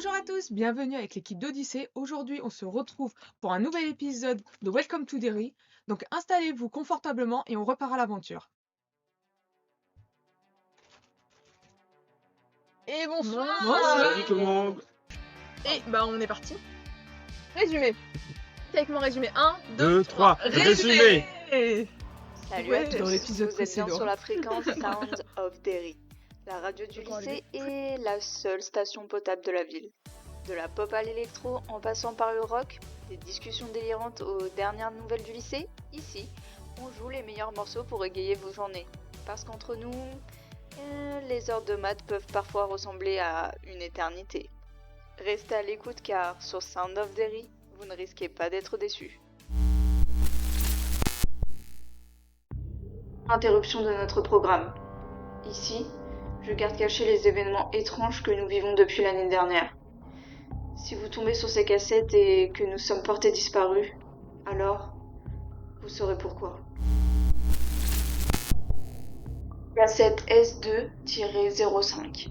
Bonjour à tous, bienvenue avec l'équipe d'Odyssée. Aujourd'hui, on se retrouve pour un nouvel épisode de Welcome to Derry. Donc installez-vous confortablement et on repart à l'aventure. Et bonsoir. Bonsoir. Salut tout le monde. Et on est parti. Résumé. Avec mon résumé 1, 2, 3, résumé. Salut Ouais, à tous, dans l'épisode vous êtes bien précédent. sur la fréquence Sound of Derry, la radio du lycée et la seule station potable de la ville. De la pop à l'électro en passant par le rock, des discussions délirantes aux dernières nouvelles du lycée, ici, on joue les meilleurs morceaux pour égayer vos journées. Parce qu'entre nous, les heures de maths peuvent parfois ressembler à une éternité. Restez à l'écoute car sur Sound of Derry, vous ne risquez pas d'être déçus. Interruption de notre programme. Ici, je garde cachés les événements étranges que nous vivons depuis l'année dernière. Si vous tombez sur ces cassettes et que nous sommes portés disparus, alors vous saurez pourquoi. Cassette S2-05.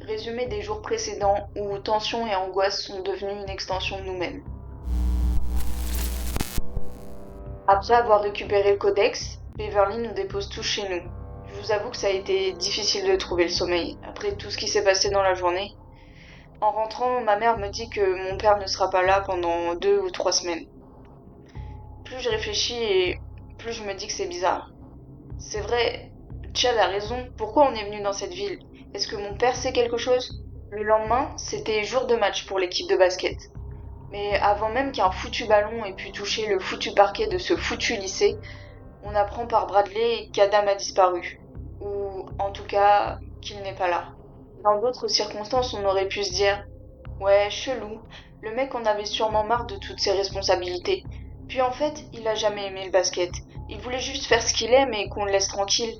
Résumé des jours précédents où tension et angoisse sont devenues une extension de nous-mêmes. Après avoir récupéré le codex, Beverly nous dépose tous chez nous. Je vous avoue que ça a été difficile de trouver le sommeil, après tout ce qui s'est passé dans la journée. En rentrant, ma mère me dit que mon père ne sera pas là pendant 2 ou 3 semaines. Plus je réfléchis et plus je me dis que c'est bizarre. C'est vrai, Chad a raison, pourquoi on est venu dans cette ville? Est-ce que mon père sait quelque chose? Le lendemain, c'était jour de match pour l'équipe de basket. Mais avant même qu'un foutu ballon ait pu toucher le foutu parquet de ce foutu lycée, on apprend par Bradley qu'Adam a disparu. Ou en tout cas, qu'il n'est pas là. Dans d'autres circonstances, on aurait pu se dire « Ouais, chelou, le mec en avait sûrement marre de toutes ses responsabilités. Puis en fait, il a jamais aimé le basket. Il voulait juste faire ce qu'il aime et qu'on le laisse tranquille. »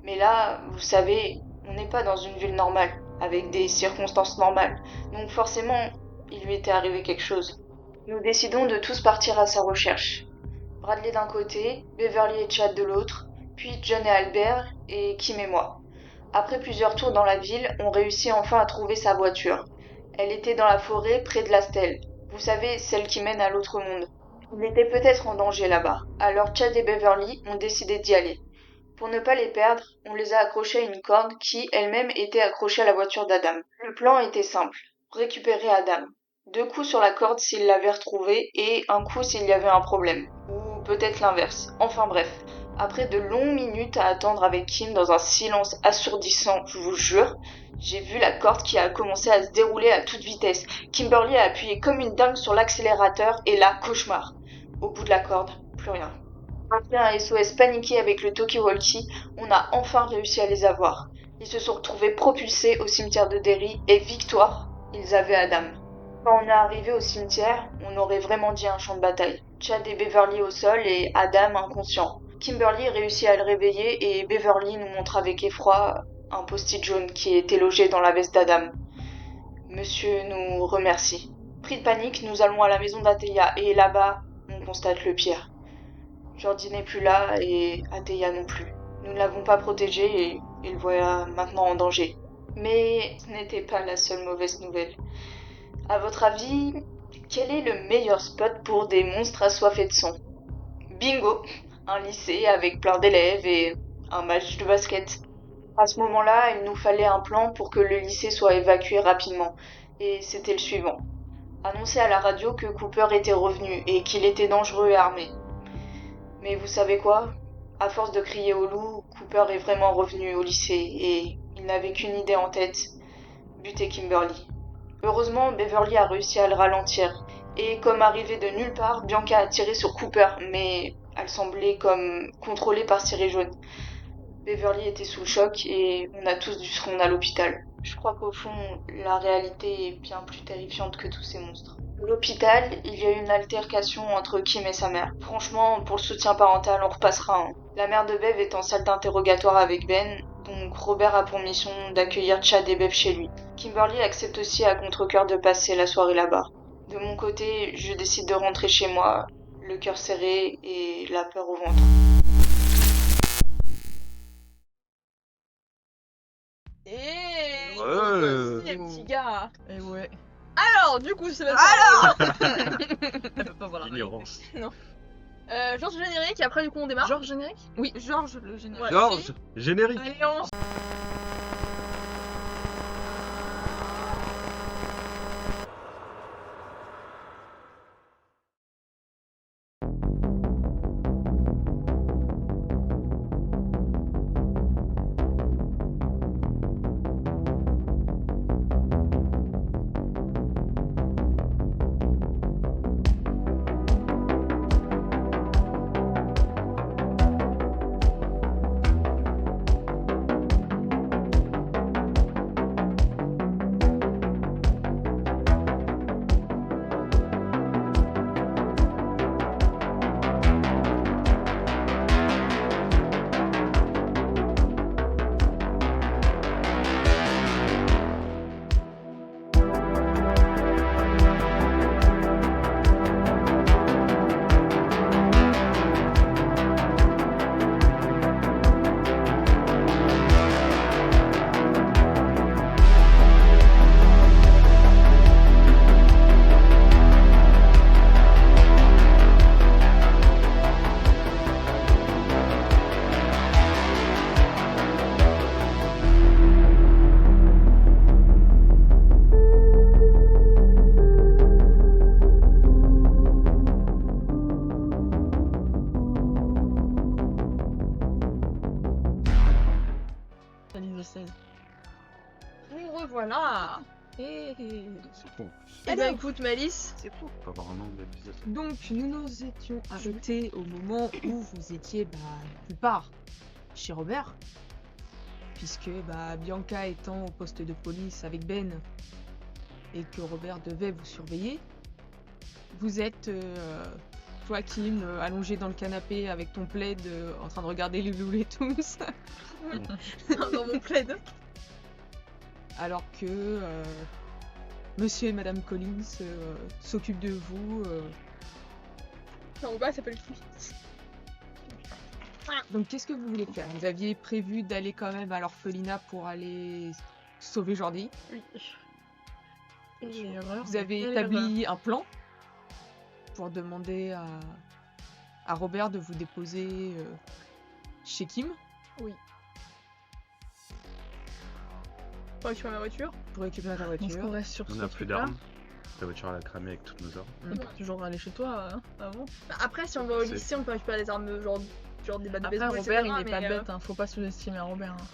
Mais là, vous savez, on n'est pas dans une ville normale, avec des circonstances normales. Donc forcément, il lui était arrivé quelque chose. Nous décidons de tous partir à sa recherche. Bradley d'un côté, Beverly et Chad de l'autre, puis John et Albert, et Kim et moi. Après plusieurs tours dans la ville, on réussit enfin à trouver sa voiture. Elle était dans la forêt près de la stèle. Vous savez, celle qui mène à l'autre monde. Il était peut-être en danger là-bas, alors Chad et Beverly ont décidé d'y aller. Pour ne pas les perdre, on les a accrochés à une corde qui, elle-même, était accrochée à la voiture d'Adam. Le plan était simple, récupérer Adam. 2 coups sur la corde s'il l'avait retrouvé et un coup s'il y avait un problème. Ou peut-être l'inverse. Enfin bref, après de longues minutes à attendre avec Kim dans un silence assourdissant, je vous jure, j'ai vu la corde qui a commencé à se dérouler à toute vitesse. Kimberly a appuyé comme une dingue sur l'accélérateur et là, cauchemar. Au bout de la corde, plus rien. Après un SOS paniqué avec le talkie-walkie, on a enfin réussi à les avoir. Ils se sont retrouvés propulsés au cimetière de Derry et victoire, ils avaient Adam. Quand on est arrivé au cimetière, on aurait vraiment dit un champ de bataille. Chad et Beverly au sol et Adam inconscient. Kimberly réussit à le réveiller et Beverly nous montre avec effroi un post-it jaune qui était logé dans la veste d'Adam. Monsieur nous remercie. Pris de panique, nous allons à la maison d'Ateya et là-bas, on constate le pire. Jordi n'est plus là et Ateya non plus. Nous ne l'avons pas protégé et le voilà maintenant en danger. Mais ce n'était pas la seule mauvaise nouvelle. À votre avis, quel est le meilleur spot pour des monstres assoiffés de sang? Bingo! Un lycée avec plein d'élèves et un match de basket. À ce moment-là, il nous fallait un plan pour que le lycée soit évacué rapidement. Et c'était le suivant. Annoncer à la radio que Cooper était revenu et qu'il était dangereux et armé. Mais vous savez quoi? À force de crier au loup, Cooper est vraiment revenu au lycée et il n'avait qu'une idée en tête, buter Kimberly. Heureusement, Beverly a réussi à le ralentir, et comme arrivée de nulle part, Bianca a tiré sur Cooper, mais elle semblait comme contrôlée par Cyril Jaune. Beverly était sous le choc et on a tous dû se rendre à l'hôpital. Je crois qu'au fond, la réalité est bien plus terrifiante que tous ces monstres. À l'hôpital, il y a eu une altercation entre Kim et sa mère. Franchement, pour le soutien parental, on repassera. La mère de Bev est en salle d'interrogatoire avec Ben, donc Robert a pour mission d'accueillir Chad et Bev chez lui. Kimberly accepte aussi à contre-cœur de passer la soirée là-bas. De mon côté, je décide de rentrer chez moi, le cœur serré et la peur au ventre. Et Ouais. les petits gars. Et ouais. Alors, du coup, c'est maintenant. Elle peut pas voir la Ignorance. Georges générique et après, du coup, on démarre. Genre générique? Oui, Georges le générique. Ouais. Georges, générique. Allez, on. Nous revoilà. Et C'est con. Eh ben, écoute, Malice. c'est fou. On peut avoir un nom de l'épisode. Donc nous nous étions arrêtés au moment où vous étiez la plupart chez Robert, puisque Bianca étant au poste de police avec Ben et que Robert devait vous surveiller, vous êtes Joachim allongé dans le canapé avec ton plaid en train de regarder les Looney Tunes, Dans mon plaid. alors que Monsieur et Madame Collins s'occupent de vous. En bas, ça s'appelle qui? Donc qu'est-ce que vous voulez faire? Vous aviez prévu d'aller quand même à l'orphelinat pour aller sauver Jordi. Oui. Vous avez établi un plan pour demander à Robert de vous déposer chez Kim Pour récupérer ma voiture. pour récupérer ta Donc voiture. on reste sur On ce n'a plus truc-là. d'armes. Ta voiture elle a cramé avec toutes nos armes. On peut toujours aller chez toi avant. Bah, après, si on va au C'est- lycée, on peut récupérer des armes genre des battes de Après baseball, Robert etc., il est pas mais, bête, hein. Faut pas sous-estimer Robert. Hein.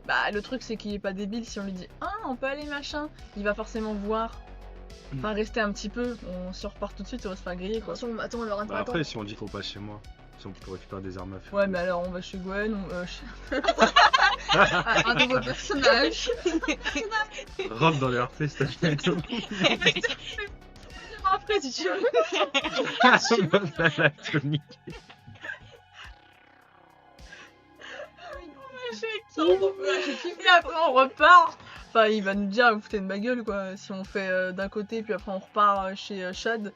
Bah le truc c'est qu'il est pas débile si on lui dit ah on peut aller machin, il va forcément voir. Enfin rester un petit peu, on se repart tout de suite, on va se faire griller quoi. Attention, attends, alors attends, Bah attends. après, si on dit qu'on passe chez moi, si on peut récupérer des armes à feu. Ouais mais alors on va chez Gwen, un nouveau personnage. Rentre dans les RP, s'il te plaît. Après, si tu veux. La tonique. Et après on repart. Enfin il va nous dire vous foutez de ma gueule quoi, si on fait d'un côté puis après on repart chez Chad,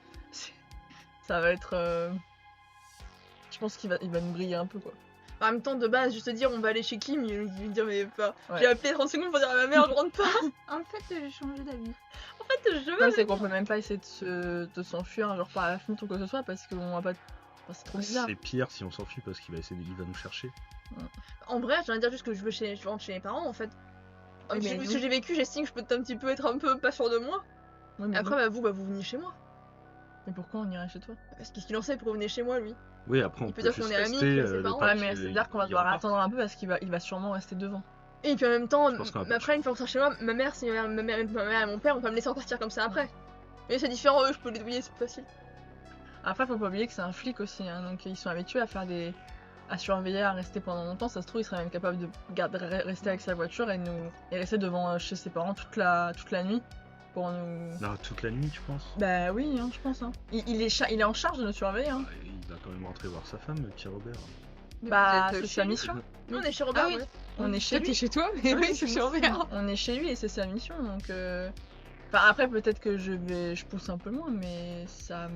ça va être... Je pense qu'il va nous griller un peu quoi. En même temps, de base, juste te dire on va aller chez Kim, il lui dire mais pas. Ouais. J'ai appelé 30 secondes pour dire à ma mère je rentre pas. En fait j'ai changé d'avis. En fait, je Le veux. problème, c'est qu'on peut même pas essayer de s'enfuir genre par la fenêtre ou quoi que ce soit parce qu'on va pas. Enfin, c'est trop bizarre. C'est pire si on s'enfuit parce qu'il va essayer il va nous chercher. En vrai, je viens de dire juste que je rentre chez mes parents en fait. Oui, mais Vu ce nous- que j'ai vécu, j'estime que je peux un petit peu être un peu pas sûr de moi. Ouais, mais Après, vous venez chez moi. mais pourquoi on irait chez toi? Parce qu'est-ce qu'il en sait pour venir chez moi lui? Oui, après on Il peut peut dire qu'on juste est amis, rester, que c'est le parents. temps Ouais, qu'il- mais c'est-à-dire qu'on va il devoir reparte. attendre un peu parce qu'il va sûrement rester devant. Et puis en même temps, Je pense qu'on va pas après, une fois qu'on sera chez moi, ma mère et mon père, on va me laisser repartir comme ça après. Mais c'est différent, eux, je peux les douiller, c'est plus facile. Après, faut pas oublier que c'est un flic aussi, hein, donc ils sont habitués à faire à surveiller, à rester pendant longtemps. Ça se trouve, il serait même capable de rester avec sa voiture et rester devant chez ses parents toute la nuit pour nous. Non, toute la nuit, tu penses? Bah oui, hein, je pense. Hein. Il est en charge de nous surveiller. Hein. Bah, il va quand même rentrer voir sa femme, petit Robert. Bah, vous êtes c'est chez sa lui. mission. Nous, on est chez Robert, Ah oui. ouais. On est chez Toi, t'es lui. chez toi, mais oui, c'est chez Robert. On est chez lui et c'est sa mission, donc. Enfin, après, peut-être que je pousse un peu loin, mais ça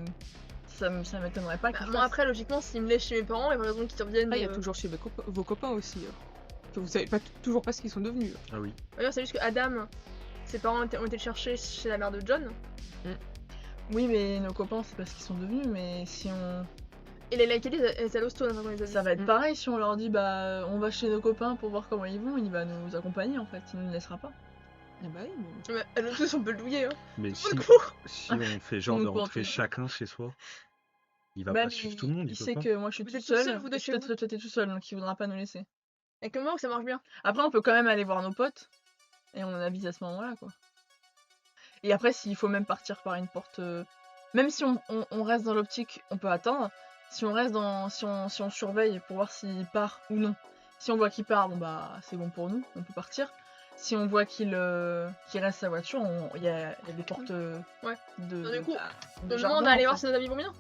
m'étonnerait pas Bah, qu'il moi, fasse. après, logiquement, s'ils me laissent chez mes parents, il y a pas raison qu'ils reviennent. Après, il y a toujours chez vos copains aussi. Que vous savez pas toujours pas ce qu'ils sont devenus. Ah oui. D'ailleurs, c'est juste que Adam, ses parents ont été le chercher chez la mère de John. Oui, mais nos copains, c'est parce qu'ils sont devenus, mais si on... Et les Kelly, elles étaient à l'hosto, on les a Ça dit. va être pareil si on leur dit, bah, on va chez nos copains pour voir comment ils vont, il va nous accompagner, en fait, il nous laissera pas. Ah bah oui, mais... Mais elles tous, on peut le douiller. Hein. Mais Faut si, le coup. si on fait genre Nous de courons rentrer tous. chacun chez soi, il va Bah, pas suivre tout le monde, il il peut sait pas. que moi je suis Vous toute êtes tout seul, seule, vous deux et chez peut-être toi t'es tout seul, donc il voudra pas nous laisser. Et comment que ça marche bien? Après, on peut quand même aller voir nos potes, et on avise à ce moment-là, quoi. Et après, s'il faut même partir par une porte... Même si on reste dans l'optique, on peut attendre. Si on reste dans... Si on surveille pour voir s'il part ou non. Si on voit qu'il part, bon bah, c'est bon pour nous, on peut partir. Si on voit qu'il reste sa voiture, il y a des portes Ouais. de... Du coup, de on jardin, demande à aller en voir fait. si nos amis vont bien.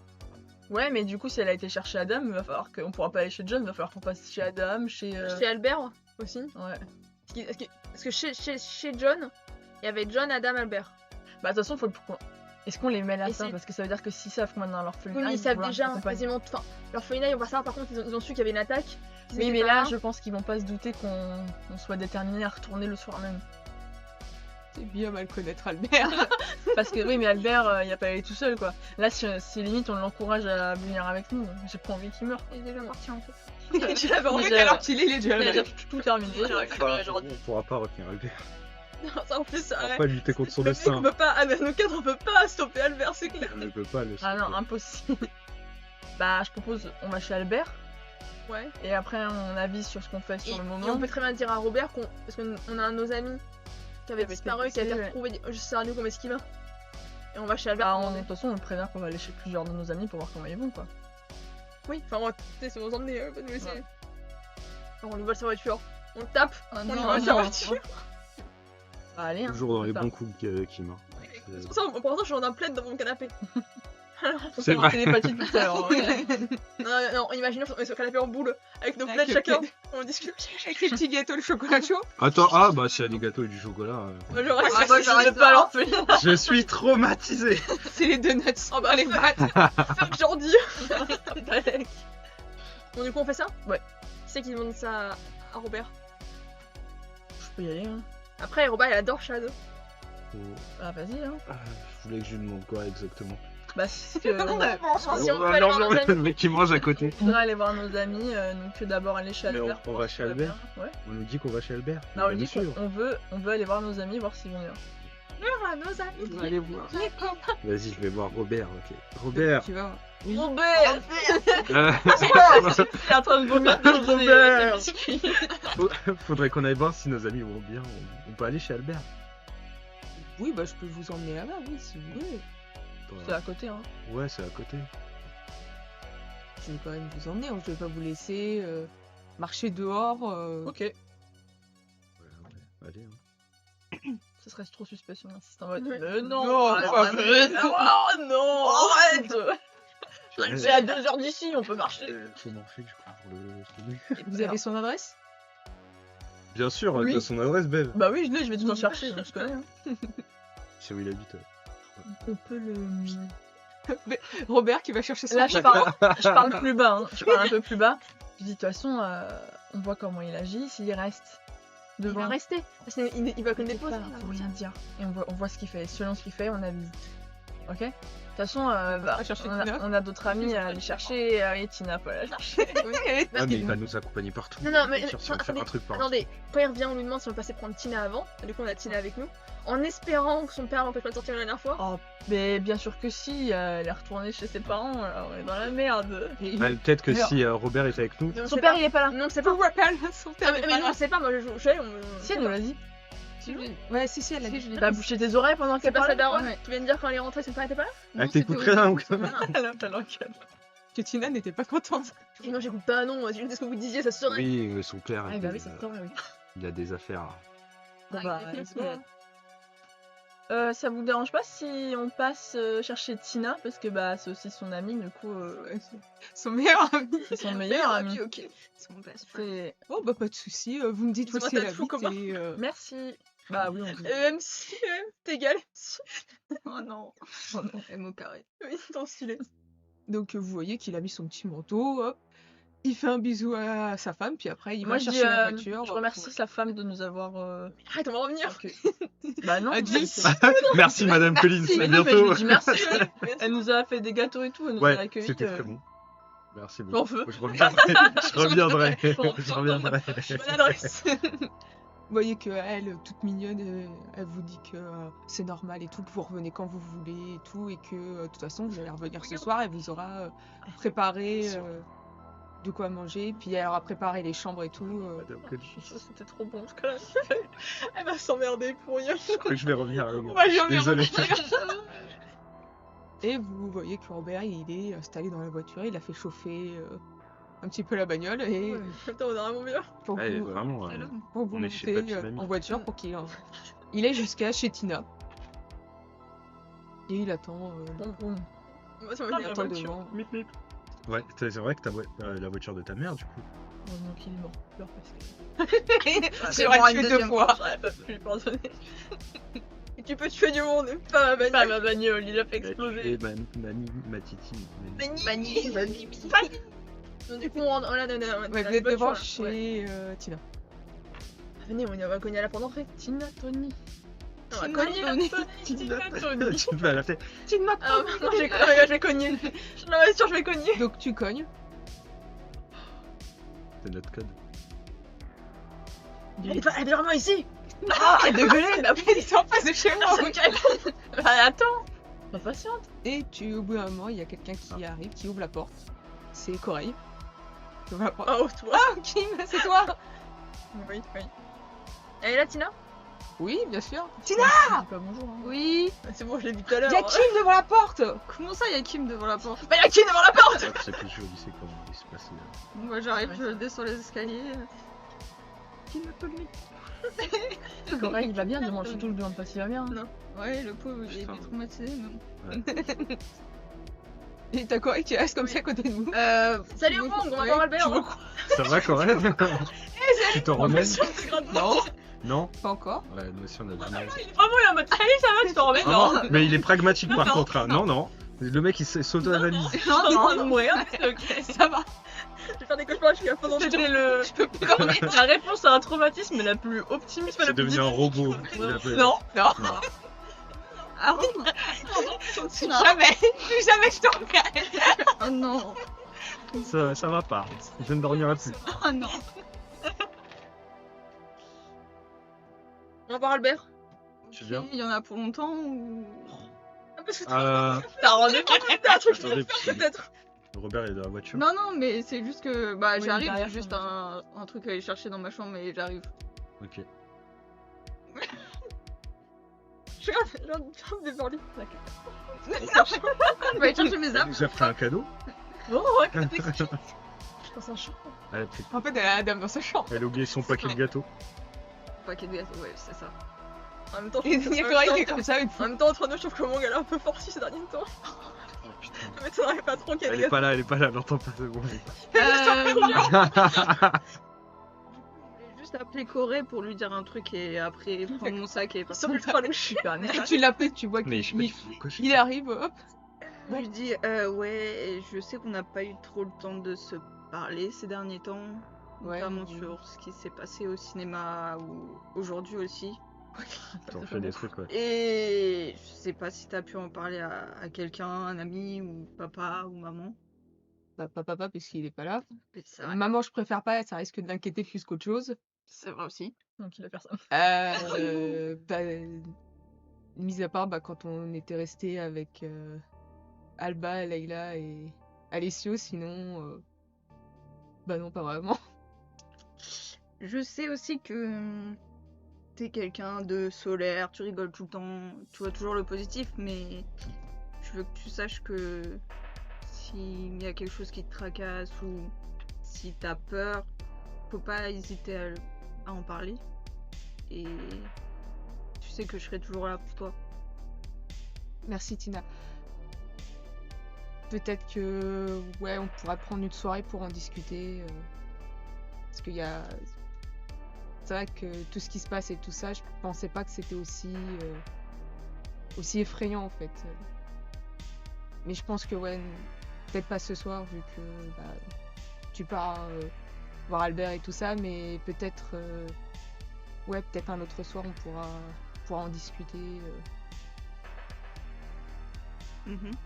Ouais, mais du coup, si elle a été chercher Adam, il va falloir qu'on pourra pas aller chez John, il va falloir qu'on passe chez Adam, chez... Chez Albert aussi. Ouais. Parce que chez John, il y avait John, Adam, Albert. Bah, de toute façon, est-ce qu'on les mêle à Et ça? c'est- Parce que ça veut dire que s'ils savent qu'on va dans l'orphelinat, Oui, mais ils savent vouloir déjà nous accompagner. quasiment. Enfin, l'orphelinat, ils vont pas savoir. Par contre, ils ont su qu'il y avait une attaque. qu'ils Oui, étaient mais pas là, là. je pense qu'ils vont pas se douter qu'on soit déterminés à retourner le soir même. C'est bien mal connaître Albert. Parce que oui, mais Albert, il a pas allé tout seul, quoi. Là, si limite on l'encourage à venir avec nous, j'ai pas envie qu'il meure. Il est déjà parti en fait. Tu l'avais en Mais fait j'ai- alors qu'il est, il est déjà Il a là. déjà tout terminé. On pourra pas retenir Albert. Non, ça en plus, ça. On va pas lutter contre son Le mec, destin. on peut pas. Ah, nous quatre, on peut pas stopper Albert, c'est clair. On ne peut pas le Ah non, impossible. Bah, je propose, on va chez Albert, Ouais. et après on avise sur ce qu'on fait sur Et, le et moment. on peut très bien dire à Robert qu'on. Parce qu'on a un de nos amis qui avait Qui avait disparu, qui a été été retrouvé. Je sais pas comment est-ce qu'il va. Et on va chez Albert. Bah, pour de demander. toute façon, on le prévient qu'on va aller chez plusieurs de nos amis pour voir comment ils vont, quoi. Oui, enfin, on va tester si on s'emmener, pas nous laisser. Ouais. Alors, on lui vole sa voiture. On le tape. Ah on lui non, vole sa non. voiture. Bah, allez, hein. Toujours dans les ça. bons coups qui meurt. C'est pour ça, pour l'instant, je suis en un plaid dans mon canapé. C'est On vrai. fait des télépathie tout à l'heure. hein. Non, imaginez, on est sur le canapé en boule, avec nos Avec plaids le chacun, plaid. on discute. Avec les petits gâteaux, le chocolat chaud. Attends, ah bah s'il y a des gâteaux et du chocolat, Moi, je reste. Ah, moi, j'arrête pas à l'orphelinat. je suis traumatisé. C'est les donuts. Oh bah, les maths. fuck Jordi. Balek. Bon, du coup, on fait ça? Ouais. Qui c'est qui demande ça à Robert? Je peux y aller, hein. Après, Robert, il adore Chad. Ah, vas-y, hein. Je voulais que je lui demande quoi exactement. Bah, si Si on peut Oh, aller non, voir non, nos le amis. mec qui mange à côté. on faudrait aller voir nos amis, donc d'abord aller chez Mais Albert. on va chez pour Albert. Ouais. On nous dit qu'on va chez Albert. Non, on va dit nous suivre. qu'on veut aller voir nos amis, voir s'ils vont bien. Ah, nos amis. On va aller voir. Vas-y, je vais voir Robert, ok. Robert. Tu vas Robert euh, Il est en train de vomir dans Robert. des biscuits. Faudrait qu'on aille voir si nos amis vont bien. On peut aller chez Albert. Oui, bah je peux vous emmener là-bas, oui, si vous voulez. C'est à côté, hein. Ouais, c'est à côté. Je vais quand même vous emmener, je vais pas vous laisser marcher dehors. Ok. Ouais, allez. Hein. Ce serait trop suspect si on insiste en mode. Oui. Non, Non, alors, pas mais non, oh non, arrête C'est à 2 heures d'ici, on peut marcher. Comment on fait du coup pour le trouver? Vous avez son adresse? Bien sûr, Oui. t'as son adresse, Bev. Bah oui, je vais tout en chercher, donc je connais. Hein. C'est où il habite. On peut le. Robert qui va chercher son Là, je parle plus bas, hein. Je parle un peu plus bas. Je dis, de toute façon, on voit comment il agit, s'il reste Il devant. va rester. Parce qu'il va que le dépose. Faut rien dire. Et on voit ce qu'il fait. Selon ce qu'il fait, on avise. Ok? De toute façon, va chercher Tina. on a d'autres amis à aller chercher. Et Tina peut aller chercher. Ah, mais il va nous accompagner partout. Non, mais Bien sûr, si on fait attendez, un truc par attendez, quand il revient, on lui demande si on passait prendre Tina avant. Du coup, on a Tina avec nous. En espérant que son père l'empêche pas de sortir la dernière fois. Oh, mais bien sûr que si. Elle est retournée chez ses parents. Alors on est dans la merde. Bah, peut-être que Alors- si Robert est avec nous. Mais on Son sait père, pas. il est pas là. Non, on sait pas. Pour rappel, son Ah, père mais est mais pas nous, là. on sait pas. Moi, je sais. Si, elle nous l'a dit. Ouais, si, elle a dit. T'as bouché tes oreilles pendant C'est qu'elle pas sa parlait. daronne. Ouais. Tu viens de dire quand elle est rentrée, son père était pas là? Ah, t'écoutes rien ou quoi? Elle a pas l'enquête. Que Tina n'était pas contente. Non, j'écoute pas, non. Si je dis ce que vous disiez, ça se serait. Oui, mais son père, Ah, bah oui, c'est vrai, oui. il a des affaires. Bon, Ah, bah, il est let's flippant. go. Ça vous dérange pas si on passe chercher Tina parce que bah c'est aussi son ami du coup Son meilleur ami. c'est son meilleur ami. Ok. Son best friend. C'est- Oh bah pas de soucis, vous me dites où C'est c'est un la tatou commun. vie et Merci. Bah oui on peut. MC, t'égal. Oh non. M au carré. Oui, t'en stylé. Donc vous voyez qu'il a mis son petit manteau, hop. Il fait un bisou à sa femme, puis après il Moi va je dis, chercher la voiture. je remercie sa femme de nous avoir. Arrête, on va revenir. Ok. Bah non. Ah, mais dis. c'est- Merci Madame Collins, Mais à non, mais je bientôt. lui dis merci. Elle nous a fait des gâteaux et tout, elle nous a Ouais, accueillis. c'était très bon. Merci J'en beaucoup. veux. Je reviendrai. Je reviendrai. Bon, Je reviendrai. Bonne adresse. Vous voyez qu'elle, toute mignonne, elle vous dit que c'est normal et tout, que vous revenez quand vous voulez et tout, et que de toute façon vous allez revenir ce soir, elle vous aura préparé de quoi manger, puis elle aura préparé les chambres et tout. Madame Collins. Ça, c'était trop bon ce que là. Elle va s'emmerder pour rien. Je crois que je vais revenir. On va jamais Désolé. Et vous voyez que Robert, il est installé dans la voiture, il a fait chauffer un petit peu la bagnole, et Putain, on a vraiment bien. pour Ouais, vous, vraiment. pour vous on est chez monter Papy Mamie. en voiture pour qu'il il est jusqu'à chez Tina. Et il attend, Bon, bon. Moi, ça me Ah, dit la attend voiture. devant. Mip, mip. Ouais, c'est vrai que la voiture de ta mère, du coup. Heureusement qu'il est mort. Pleure parce que. C'est vrai que deux fois. J'aurais pas pu lui pardonner. Et tu peux tuer du monde, pas ma Pas bagnole. ma bagnole, il a fait exploser. Et ma titi. Mani. Donc, du coup, on là, Ouais, vous êtes devant chez Tina. Venez, on va cogner à la porte d'entrée. Tina Tony. On va Tina cogner. Tony. Tina Tony. Tu vas la faire. Tina. Ah, non, je vais cogner. Je suis dans la voiture, je vais cogner. Donc tu cognes. C'est notre code. Elle est vraiment ici. Ah, désolé, mais après il est en face de chez moi. Bah attends. Bah patiente. Et au bout d'un moment, il y a quelqu'un qui arrive, qui ouvre la porte. C'est Corail. Qui ouvre la porte. Oh, toi. Ah, Kim, c'est toi. Oui, oui. Elle est là, Tina? Oui, bien sûr. Dis pas bonjour. Hein. Oui. C'est bon, je l'ai vu tout à l'heure. Il y a Kim devant la porte. Comment ça, il y a Kim devant la porte? Bah, il y a Kim devant la porte. Je sais plus, je lycée comment il se passait. Moi j'arrive, je descends les escaliers. Kim me Tony. Corail, il va bien, demande surtout le demande pas s'il va bien. Non. Ouais, le pauvre, il est Putain. traumatisé. Non. Et t'as Corail qui reste comme ça à côté de vous. Salut, au monde, on va voir Albert. Ça va quand même Tu t'en remets Non, Non pas encore. Ouais, nous aussi on a du mal. Il est vraiment là en mode salut, ça va, tu t'en remets? Ah non, mais il est pragmatique par contre. Hein. Non, non. Le mec il s'auto-analyse. Non, Non, non, non, mourir. Ok. Ça va. je vais faire des cauchemars jusqu'à la fin d'entre C'était la réponse à un traumatisme la plus optimiste. C'est devenu un robot. Non, non. Non. Ah oui. Jamais. Plus jamais je t'en regarde. Oh non. Ça va pas. Je ne dormirai plus. Oh non. On va voir Albert. Tu viens Il y en a pour longtemps ou. Euh. T'as rendu compte un truc Attendez, peut-être. Robert est dans la voiture. Non, non, mais c'est juste que. Bah, Oui, j'arrive, derrière, j'ai juste ça un truc à aller chercher dans ma chambre et j'arrive. Ok. Je regarde Beverly. Je vais aller chercher mes Elle apps. nous a fait un cadeau. Oh, regarde. Dans sa chambre. Elle a, pris- En fait, elle a la dame dans sa chambre. elle a oublié son paquet de gâteaux. Paquet de gâteaux, ouais, c'est ça. En même temps, Et il y a Corail qui est comme ça, une En fois. même temps, entre nous, je trouve que mon gars est un peu forci ces derniers temps. Oh putain. Ça m'étonnerait pas trop qu'il y ait Elle des est gars. pas là, elle entend pas de bon. Je voulais juste appeler Corée pour lui dire un truc et après prendre mon sac et Sur partir. le troll. Super Et tu l'appelles, tu vois Mais je sais pas, qu'il tu fous quoi, je- il arrive, hop. Je lui dis, ouais, je sais qu'on n'a pas eu trop le temps de se parler ces derniers temps, Ouais. notamment sur ce qui s'est passé au cinéma ou aujourd'hui aussi. T'en fais des trucs, ouais. Et je sais pas si t'as pu en parler à quelqu'un, un ami ou papa ou maman. Bah, papa, puisqu'il est pas là. Mais c'est vrai, Maman, je préfère pas, ça risque de l'inquiéter plus qu'autre chose. c'est vrai aussi. Donc il a personne. Bah, mis à part quand on était resté avec Alba, Leïla et Alessio, sinon, bah non, pas vraiment. Je sais aussi que t'es quelqu'un de solaire, tu rigoles tout le temps, tu vois toujours le positif, mais je veux que tu saches que s'il y a quelque chose qui te tracasse ou si t'as peur, faut pas hésiter à en parler. Et tu sais que je serai toujours là pour toi. Merci Tina. Peut-être que ouais, on pourrait prendre une soirée pour en discuter. Parce qu'il y a. C'est vrai que tout ce qui se passe et tout ça, je pensais pas que c'était aussi effrayant en fait. Mais je pense que ouais, peut-être pas ce soir vu que bah, tu pars voir Albert et tout ça, mais peut-être ouais, peut-être un autre soir on pourra en discuter.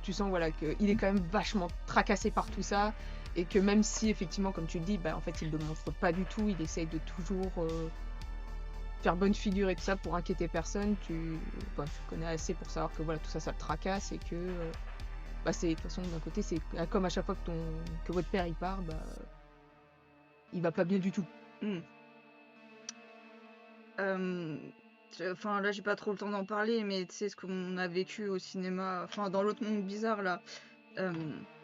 Tu sens voilà qu'il est quand même vachement tracassé par tout ça et que même si effectivement comme tu le dis, bah en fait il le montre pas du tout, il essaye de toujours faire bonne figure et tout ça pour inquiéter personne. Tu connais assez pour savoir que voilà tout ça le tracasse et que bah c'est de toute façon d'un côté c'est comme à chaque fois que votre père il part, bah il va pas bien du tout. Enfin, là, j'ai pas trop le temps d'en parler, mais tu sais, ce qu'on a vécu au cinéma, enfin, dans l'autre monde bizarre, là,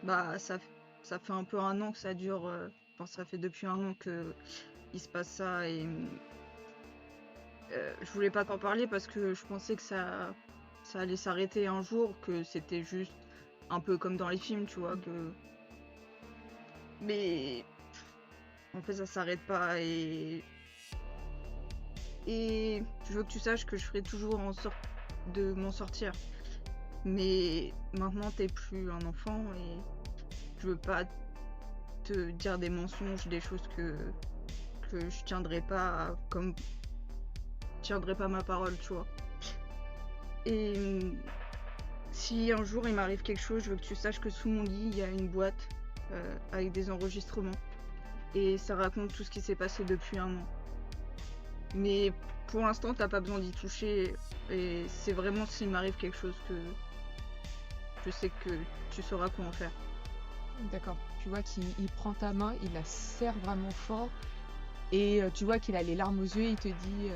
bah, ça fait un peu un an que ça dure, enfin, ça fait depuis un an que il se passe ça, et je voulais pas t'en parler parce que je pensais que ça allait s'arrêter un jour, que c'était juste un peu comme dans les films, tu vois, que... Mais... En fait, ça s'arrête pas, et je veux que tu saches que je ferai toujours en sorte de m'en sortir. Mais maintenant, t'es plus un enfant et je veux pas te dire des mensonges, des choses que je tiendrai pas ma parole, tu vois. Et si un jour il m'arrive quelque chose, je veux que tu saches que sous mon lit, il y a une boîte avec des enregistrements. Et ça raconte tout ce qui s'est passé depuis un an. Mais pour l'instant, t'as pas besoin d'y toucher. Et c'est vraiment s'il m'arrive quelque chose que je sais que tu sauras quoi en faire. D'accord. Tu vois qu'il prend ta main, il la serre vraiment fort. Et tu vois qu'il a les larmes aux yeux. Il te dit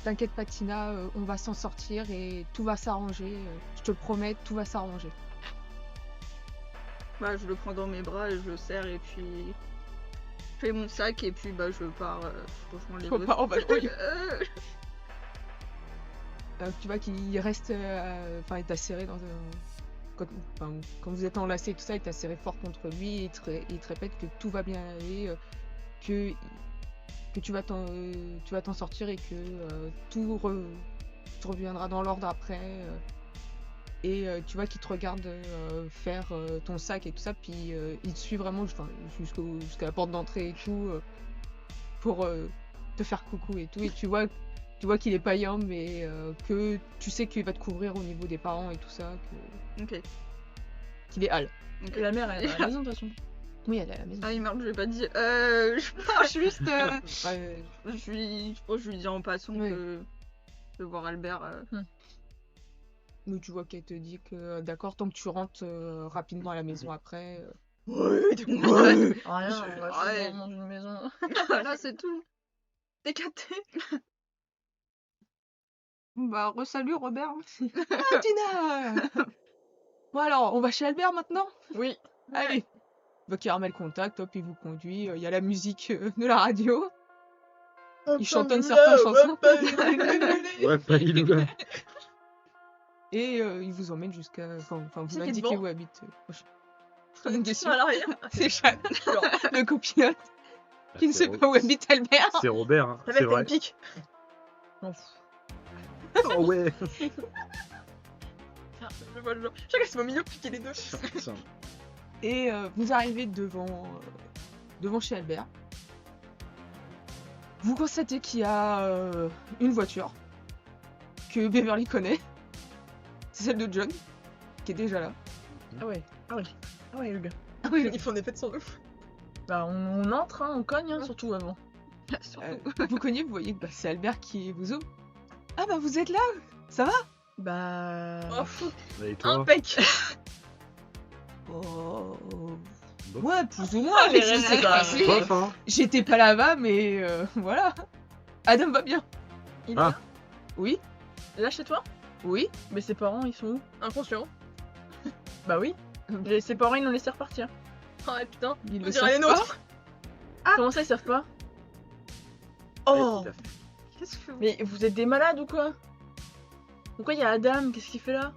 t'inquiète pas, Tina, on va s'en sortir et tout va s'arranger. Je te le promets, tout va s'arranger. Bah, je le prends dans mes bras et je le serre et puis... Je fais mon sac et puis bah je pars rejoindre les Faut pas en bosses. Tu vois qu'il reste, enfin, il t'a serré dans un... Quand vous êtes enlacés et tout ça, il t'a serré fort contre lui et il te répète que tout va bien aller, que tu vas t'en sortir et que tout reviendra dans l'ordre après. Et tu vois qu'il te regarde faire ton sac et tout ça, puis il te suit vraiment jusqu'à la porte d'entrée et tout pour te faire coucou et tout. Et tu vois qu'il est païen, mais que tu sais qu'il va te couvrir au niveau des parents et tout ça, qu'il est hal. Et la mère, elle est à la maison de toute façon. Oui, elle est à la maison. Ah, merde, je l'ai pas dit. Je pars juste. Ouais, Je pense que je lui dis en passant que je veux voir Albert. mais tu vois qu'elle te dit que d'accord, tant que tu rentres rapidement à la maison après. Ouais, du coup. Rien, on va Ouais. juste dans une maison. Voilà, c'est tout. T'es capté. Bah, re-salut Robert. Ah, Tina Bon alors, on va chez Albert maintenant? Oui. Allez. Donc il remet le contact, hop, il vous conduit, il y a la musique de la radio. Il chantonne certaines chansons. Ouais, pas il. Et il vous emmène jusqu'à... Enfin, vous C'est qui indiquez devant où habite... Qui à l'arrière. C'est Chad, le copilote, qui ne sait pas où habite Albert. C'est Robert, hein, Ça va c'est être vrai. une pique. Oh ouais. Je vois le genre. Chacun c'est au milieu piquer les deux. Putain. Et vous arrivez devant chez Albert. Vous constatez qu'il y a une voiture que Beverly connaît. C'est celle de John, qui est déjà là. Ah ouais. Ah ouais, le gars. Ah oui, Ils font des fêtes sur nous. Bah, on entre, hein, on cogne, hein, surtout avant. vous cognez, vous voyez que bah, c'est Albert qui vous ouvre. Ah bah vous êtes là, ça va? Bah. Oh, fou. Et toi? Impec. Oh... Bof. Ouais, plus ou moins, mais je sais pas. Bof, hein. J'étais pas là-bas, mais voilà. Adam va bien. Il Ah. Oui, est là chez toi? oui. Mais ses parents, ils sont où? Inconscient. Bah oui. Et ses parents, ils l'ont laissé repartir. Ah ouais, putain. Ils On le dirait les savent pas. nôtres. Comment ça, ils savent pas? Ouais, Oh. tout à fait. Qu'est-ce que Mais vous êtes des malades ou quoi? Pourquoi il y a Adam? Qu'est-ce qu'il fait là?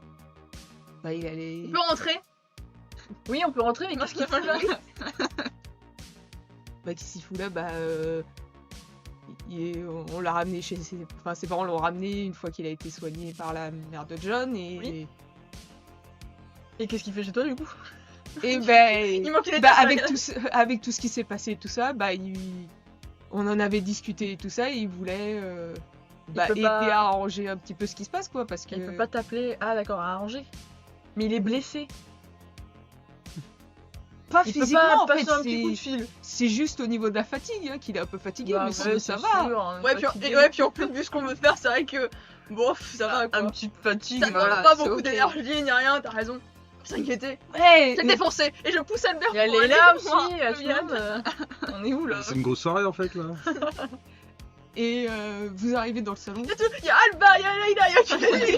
Bah il allait... On peut rentrer. Oui, on peut rentrer, mais qu'est-ce qu'il fait là? Bah qu'est-ce qu'il fout là? Bah on l'a ramené chez ses... Enfin ses parents l'ont ramené une fois qu'il a été soigné par la mère de John et... Oui. Et qu'est-ce qu'il fait chez toi du coup? Et ben, Il manquait les bah, tasses, avec tout ce qui s'est passé et tout ça, bah, on en avait discuté et tout ça, et il voulait peut aider pas- à arranger un petit peu ce qui se passe, quoi, parce que... Il peut pas t'appeler. Ah, d'accord, à arranger. Mais il est blessé. Pas Il peut physiquement, pas en fait, passer un petit coup de fil. c'est juste au niveau de la fatigue, hein, qu'il est un peu fatigué, Bah, mais sinon ouais, ça c'est va. sûr, hein, Ouais, fatigué. puis en plus, vu ce qu'on veut faire, c'est vrai que. Bof, ça va quoi. Un petit fatigue. Ça voilà, demande pas c'est beaucoup ok. d'énergie ni rien, t'as raison. Faut s'inquiéter. Ouais, C'est défoncé. Et je pousse Albert. Il y a pour Leila aller aussi, voir il y a tout le Viviane. monde. On est où là C'est une grosse soirée en fait là. et vous arrivez dans le salon. Il y a Alba, il y a Leila, il y a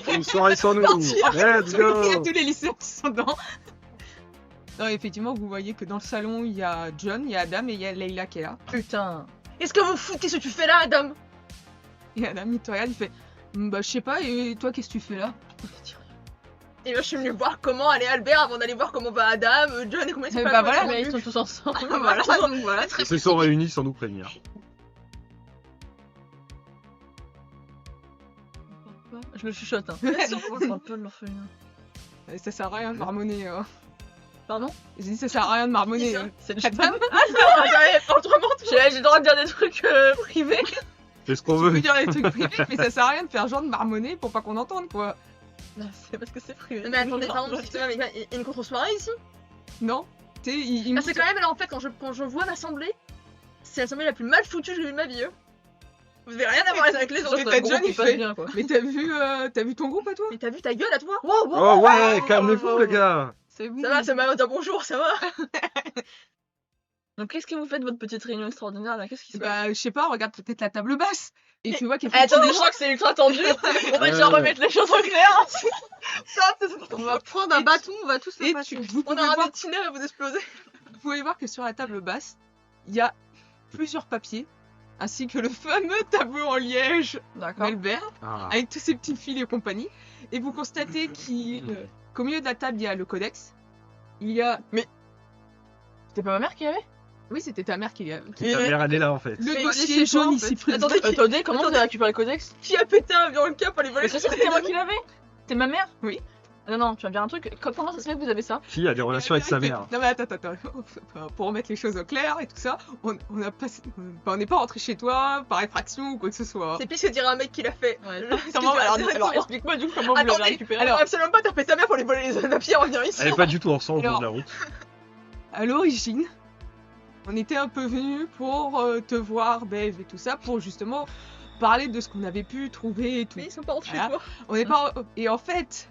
Kelly. Une soirée sans nous. Let's Il y a go. tous les lycéens qui sont dedans. Non, effectivement, vous voyez que dans le salon, il y a John, il y a Adam et il y a Leila qui est là. Putain. Qu'est-ce que vous foutez ce que tu fais là, Adam? Et Adam, il te regarde, il fait bah, je sais pas, et toi, qu'est-ce que tu fais là? Et là, je suis venue voir comment allait Albert avant d'aller voir comment va Adam, John et comment il Eh s'appelle. bah voilà, Mais ils sont tous ensemble. Voilà. Donc voilà, Ils se sont réunis sans nous prévenir. Je le chuchote. Hein. On parle pas de l'orphelinat. Ça sert à rien de marmonner. Pardon J'ai dit, ça sert à rien de marmonner. C'est le Adam, Autrement, J'ai le droit de dire des trucs privés. C'est ce qu'on tu peux veut. dire les trucs privés, mais ça sert à rien de faire genre de marmonner pour pas qu'on entende, quoi. C'est parce que c'est privé. mais attendez, pardon, excusez-moi, mais il y a une contre-soirée ici? Non? Tu sais, il Ah, c'est quand même, là, en fait, quand je vois l'assemblée, c'est l'assemblée la plus mal foutue que j'ai vue de ma vie. Vous avez rien à voir avec les autres. Et t'as John, il fait- bien quoi. Mais t'as vu ton groupe à toi? Mais t'as vu ta gueule à toi? Oh ouais, calmez-vous les gars. C'est bon. Ça va, c'est mal, bonjour, ça va? Donc qu'est-ce que vous faites de votre petite réunion extraordinaire là? Qu'est-ce qui se passe? Bah, je sais pas, regarde peut-être la table basse. Et tu vois Eh, qu'effectivement... Attendez, je crois que c'est ultra tendu. On va Ouais, déjà ouais. remettre les choses au clair. on va prendre un bâton, on va tous Et le passer. vous On pouvez aura voir des tineurs et vous explosez. Vous pouvez voir que sur la table basse, il y a plusieurs papiers, ainsi que le fameux tableau en liège D'accord. Melbert, Ah. avec tous ces petits fils et compagnie. Et vous constatez qu'au milieu de la table, il y a le codex. Il y a... C'était pas ma mère qui avait? Oui, c'était ta mère qui l'a... Ta mère elle est là en fait. Le Mais dossier c'est jaune quoi, en ici fait présent. Attendez, Comment vous avez récupéré le codex? Qui a pété un avion le cap pour les voler? Mais ça c'était moi qui l'avais. T'es ma mère? Oui. Ah non, tu vas me dire un truc. Comment ça se fait que vous avez ça? Qui a des relations avec sa mère? Non mais attends. Pour remettre les choses au clair et tout ça, on n'est pas rentré chez toi par effraction ou quoi que ce soit. C'est pire que dire un mec qui l'a fait. Comment alors, Excuse-moi. explique-moi du coup comment vous l'avez Attendez, récupéré. alors- absolument pas, t'as fait ta mère pour les voler les papiers en venant ici. Elle est pas du tout ensemble au Alors- bout de la route. À l'origine, on était un peu venus pour te voir, Bev et tout ça, pour justement parler de ce qu'on avait pu trouver et tout. Mais ils sont pas rentrés chez Voilà. toi. On n'est pas... Et en fait,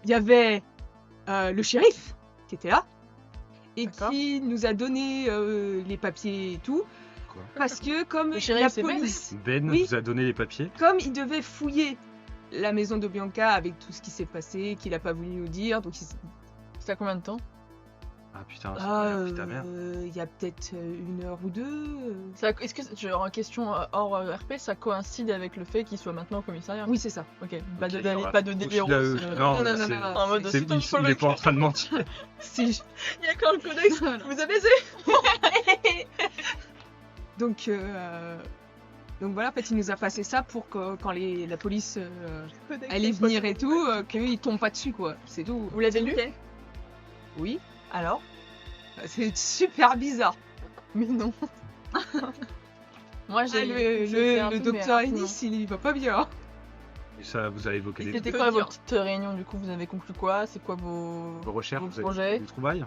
il y avait le shérif qui était là et D'accord. qui nous a donné les papiers et tout. Quoi? Parce que comme Le shérif, la c'est Ben. police, Ben Oui. vous a donné les papiers. comme il devait fouiller la maison de Bianca avec tout ce qui s'est passé, qu'il a pas voulu nous dire, donc C'était à combien de temps? Ah putain, c'est pas pris ta mère. il y a peut-être 1 heure ou 2. Est-ce que, genre, en question hors RP, ça coïncide avec le fait qu'il soit maintenant au commissariat? Oui, c'est ça. Ok, pas de, Ok. pas de Au délire. final, non, non, c'est- non. En mode, c'est- c'est ton il problème. est pas en train de mentir. Si- Il y a quand le codex, vous avez baisé. Donc voilà, en fait, il nous a passé ça pour que quand la police allait venir et tout, qu'ils tombent pas dessus, quoi. C'est tout. Vous l'avez lu? Oui. Alors? C'est super bizarre. Mais non. Moi Ah, j'ai. j'ai fait un le peu, mais docteur rapidement. Ennis, il va pas bien. Et ça, vous avez évoqué des C'était peu quoi dur. votre petite réunion du coup? Vous avez conclu quoi? C'est quoi vos recherches, vos vous projets. avez des trouvailles.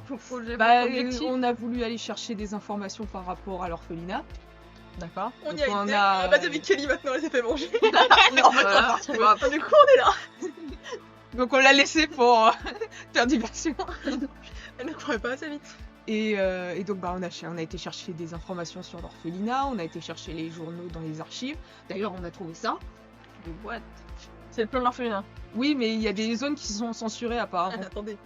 Bah, objectif. on a voulu aller chercher des informations par rapport à l'orphelinat. D'accord. On y Donc, a on été. a- Bah, avec Kelly maintenant, elle s'est fait manger. Non, Voilà. Du coup, on est là. Donc on l'a laissé pour faire diversion. Elle ne courait pas assez vite. Et donc bah, on a été chercher des informations sur l'orphelinat, on a été chercher les journaux dans les archives. D'ailleurs, on a trouvé ça. Des boîtes. C'est le plan de l'orphelinat. Oui, mais il y a des zones qui sont censurées apparemment. Attendez.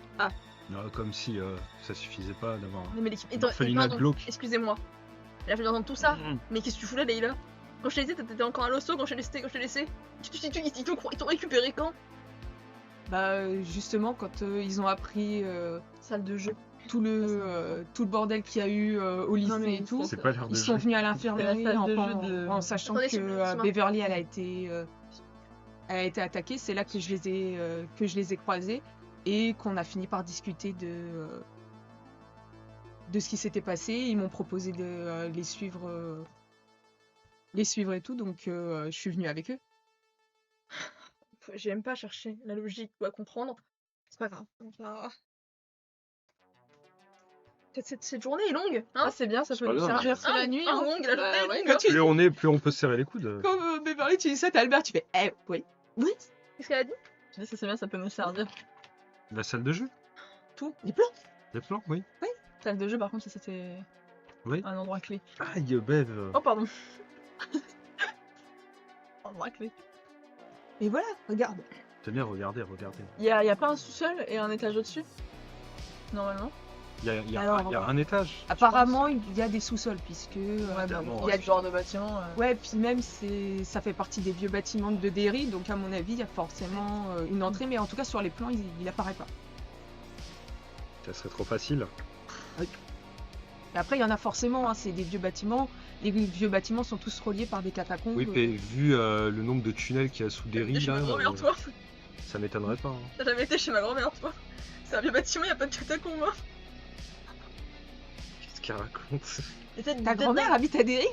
Non, comme si ça suffisait pas d'avoir Non, mais l'équipe. un orphelinat Pardon, glauque. excusez-moi. Là, je viens d'entendre tout ça. Mais qu'est-ce que tu fous là, Leïla? Quand je t'ai dit, t'étais encore à l'hosto quand je t'ai laissé. Ils t'ont récupéré quand? Bah justement quand ils ont appris Salle de jeu. tout le bordel qu'il y a eu au lycée Non, mais et tout, C'est pas l'heure de ils sont jeu. venus à l'infirmerie salle en, de jeu de- en sachant Attendez, que c'est moi. Beverly elle a été attaquée. C'est là que je les ai croisés et qu'on a fini par discuter de ce qui s'était passé. Ils m'ont proposé de les suivre et tout, donc je suis venue avec eux. J'aime pas chercher la logique ou à comprendre. C'est pas grave. Cette journée est longue, hein. Ah, c'est bien, ça C'est peut pas nous grave. servir. C'est la nuit. Ah, hein. longue, la journée est ouais. longue. Quand hein. tu- Plus on peut se serrer les coudes. Comme Beverly, tu dis ça, t'as Albert, tu fais oui. Oui. Qu'est-ce qu'elle a dit? Je dis, ça c'est bien, ça peut nous servir. La salle de jeu. Tout. Les plans. Les plans, oui. Salle de jeu, par contre, ça c'était Oui. un endroit clé. Aïe, Bev. Oh, pardon. Endroit clé. Et voilà, regarde. T'as bien regardé. Il y a pas un sous-sol et un étage au-dessus? Normalement. Il y a Alors, un étage. Apparemment, il y a des sous-sols, puisque... Ouais, bah, bon, il y a ce genre de bâtiment. Ouais, puis même, ça fait partie des vieux bâtiments de Derry, donc à mon avis, il y a forcément une entrée, mais en tout cas, sur les plans, il apparaît pas. Ça serait trop facile. Et après, il y en a forcément, hein, c'est des vieux bâtiments. Les vieux bâtiments sont tous reliés par des catacombes. Oui, mais vu le nombre de tunnels qu'il y a sous T'as Derry, été chez là, ma grand-mère, toi. ça m'étonnerait pas. Hein. T'as jamais été chez ma grand-mère, toi. C'est un vieux bâtiment, y a pas de catacombe. Hein. Qu'est-ce qu'elle raconte? Et peut-être Ta grand-mère habite à Derry?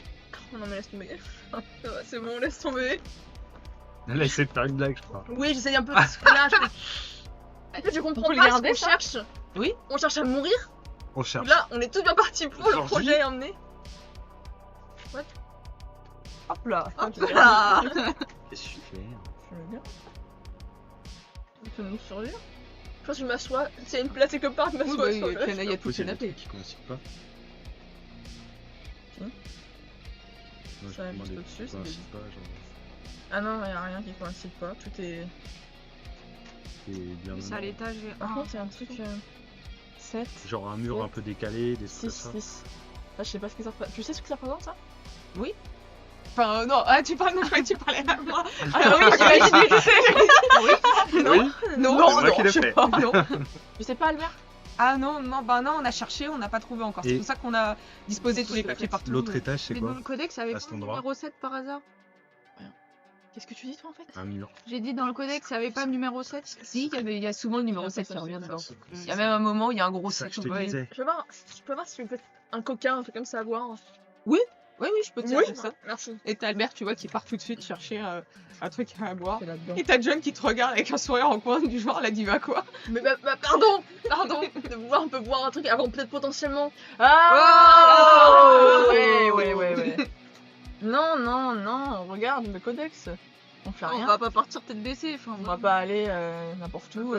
Oh non, mais laisse tomber. Ça va, c'est bon, laisse tomber. Elle a essayé de faire une blague, je crois. Oui, j'essaye un peu parce que là, en fait, je comprends On peut le pas ce garder, qu'on ça cherche. Oui. On cherche à mourir. On cherche. Là, on est tous bien partis pour le Georgie. projet emmené. Hop là. Hop là. Qu'est-ce que tu fais? Je veux bien. Tu peux nous survivre? Je pense que je m'assois. S'il y a une place quelque part, je Oui, m'assois bah, sur il y a le... tout le canapé. qui coïncident pas. Hum. Moi, Ça, je juste demandais au-dessus, qui c'est coïncide pas, genre. Ah non, il y a rien qui coïncide pas. Tout est. C'est bien. C'est à l'étage. Par contre, il y a un truc. 7, Genre un mur un peu décalé, des trucs 6, comme ça. 6. Ah, je sais pas ce que ça représente. Tu sais ce que ça représente ça? Enfin, non, tu parles, non, je croyais que tu parlais à moi. Ah oui, j'imagine que tu sais. Oui. Non, C'est moi qui l'ai je sais fait. pas, non. Tu sais pas, Albert? Ah non, on a cherché, on n'a pas trouvé encore. C'est Et- pour ça qu'on a disposé tous les papiers partout. L'autre étage, c'est Mais quoi? dans le codex, il y avait À pas cet le endroit numéro 7 par hasard? Qu'est-ce que tu dis toi en fait? Un mur. J'ai dit dans le codex, il n'y avait pas le numéro 7? Si, il y a souvent le numéro Ah, 7 ça, qui je revient sais dedans. pas. Il y a même un moment, il y a un gros C'est ça 7. que je te Ouais. disais. Je peux voir si tu peux un coca, un truc comme ça à boire. Oui, je peux te dire ça. Merci. Et t'as Albert, tu vois, qui part tout de suite chercher un truc à boire. C'est là-dedans. Et t'as John qui te regarde avec un sourire en coin du genre, la diva quoi. Mais pardon, de pouvoir un peu boire un truc avant peut-être potentiellement. Ah ouais. Non, regarde le codex. On fait On rien. va pas partir tête baissée. Enfin, On va pas aller n'importe où.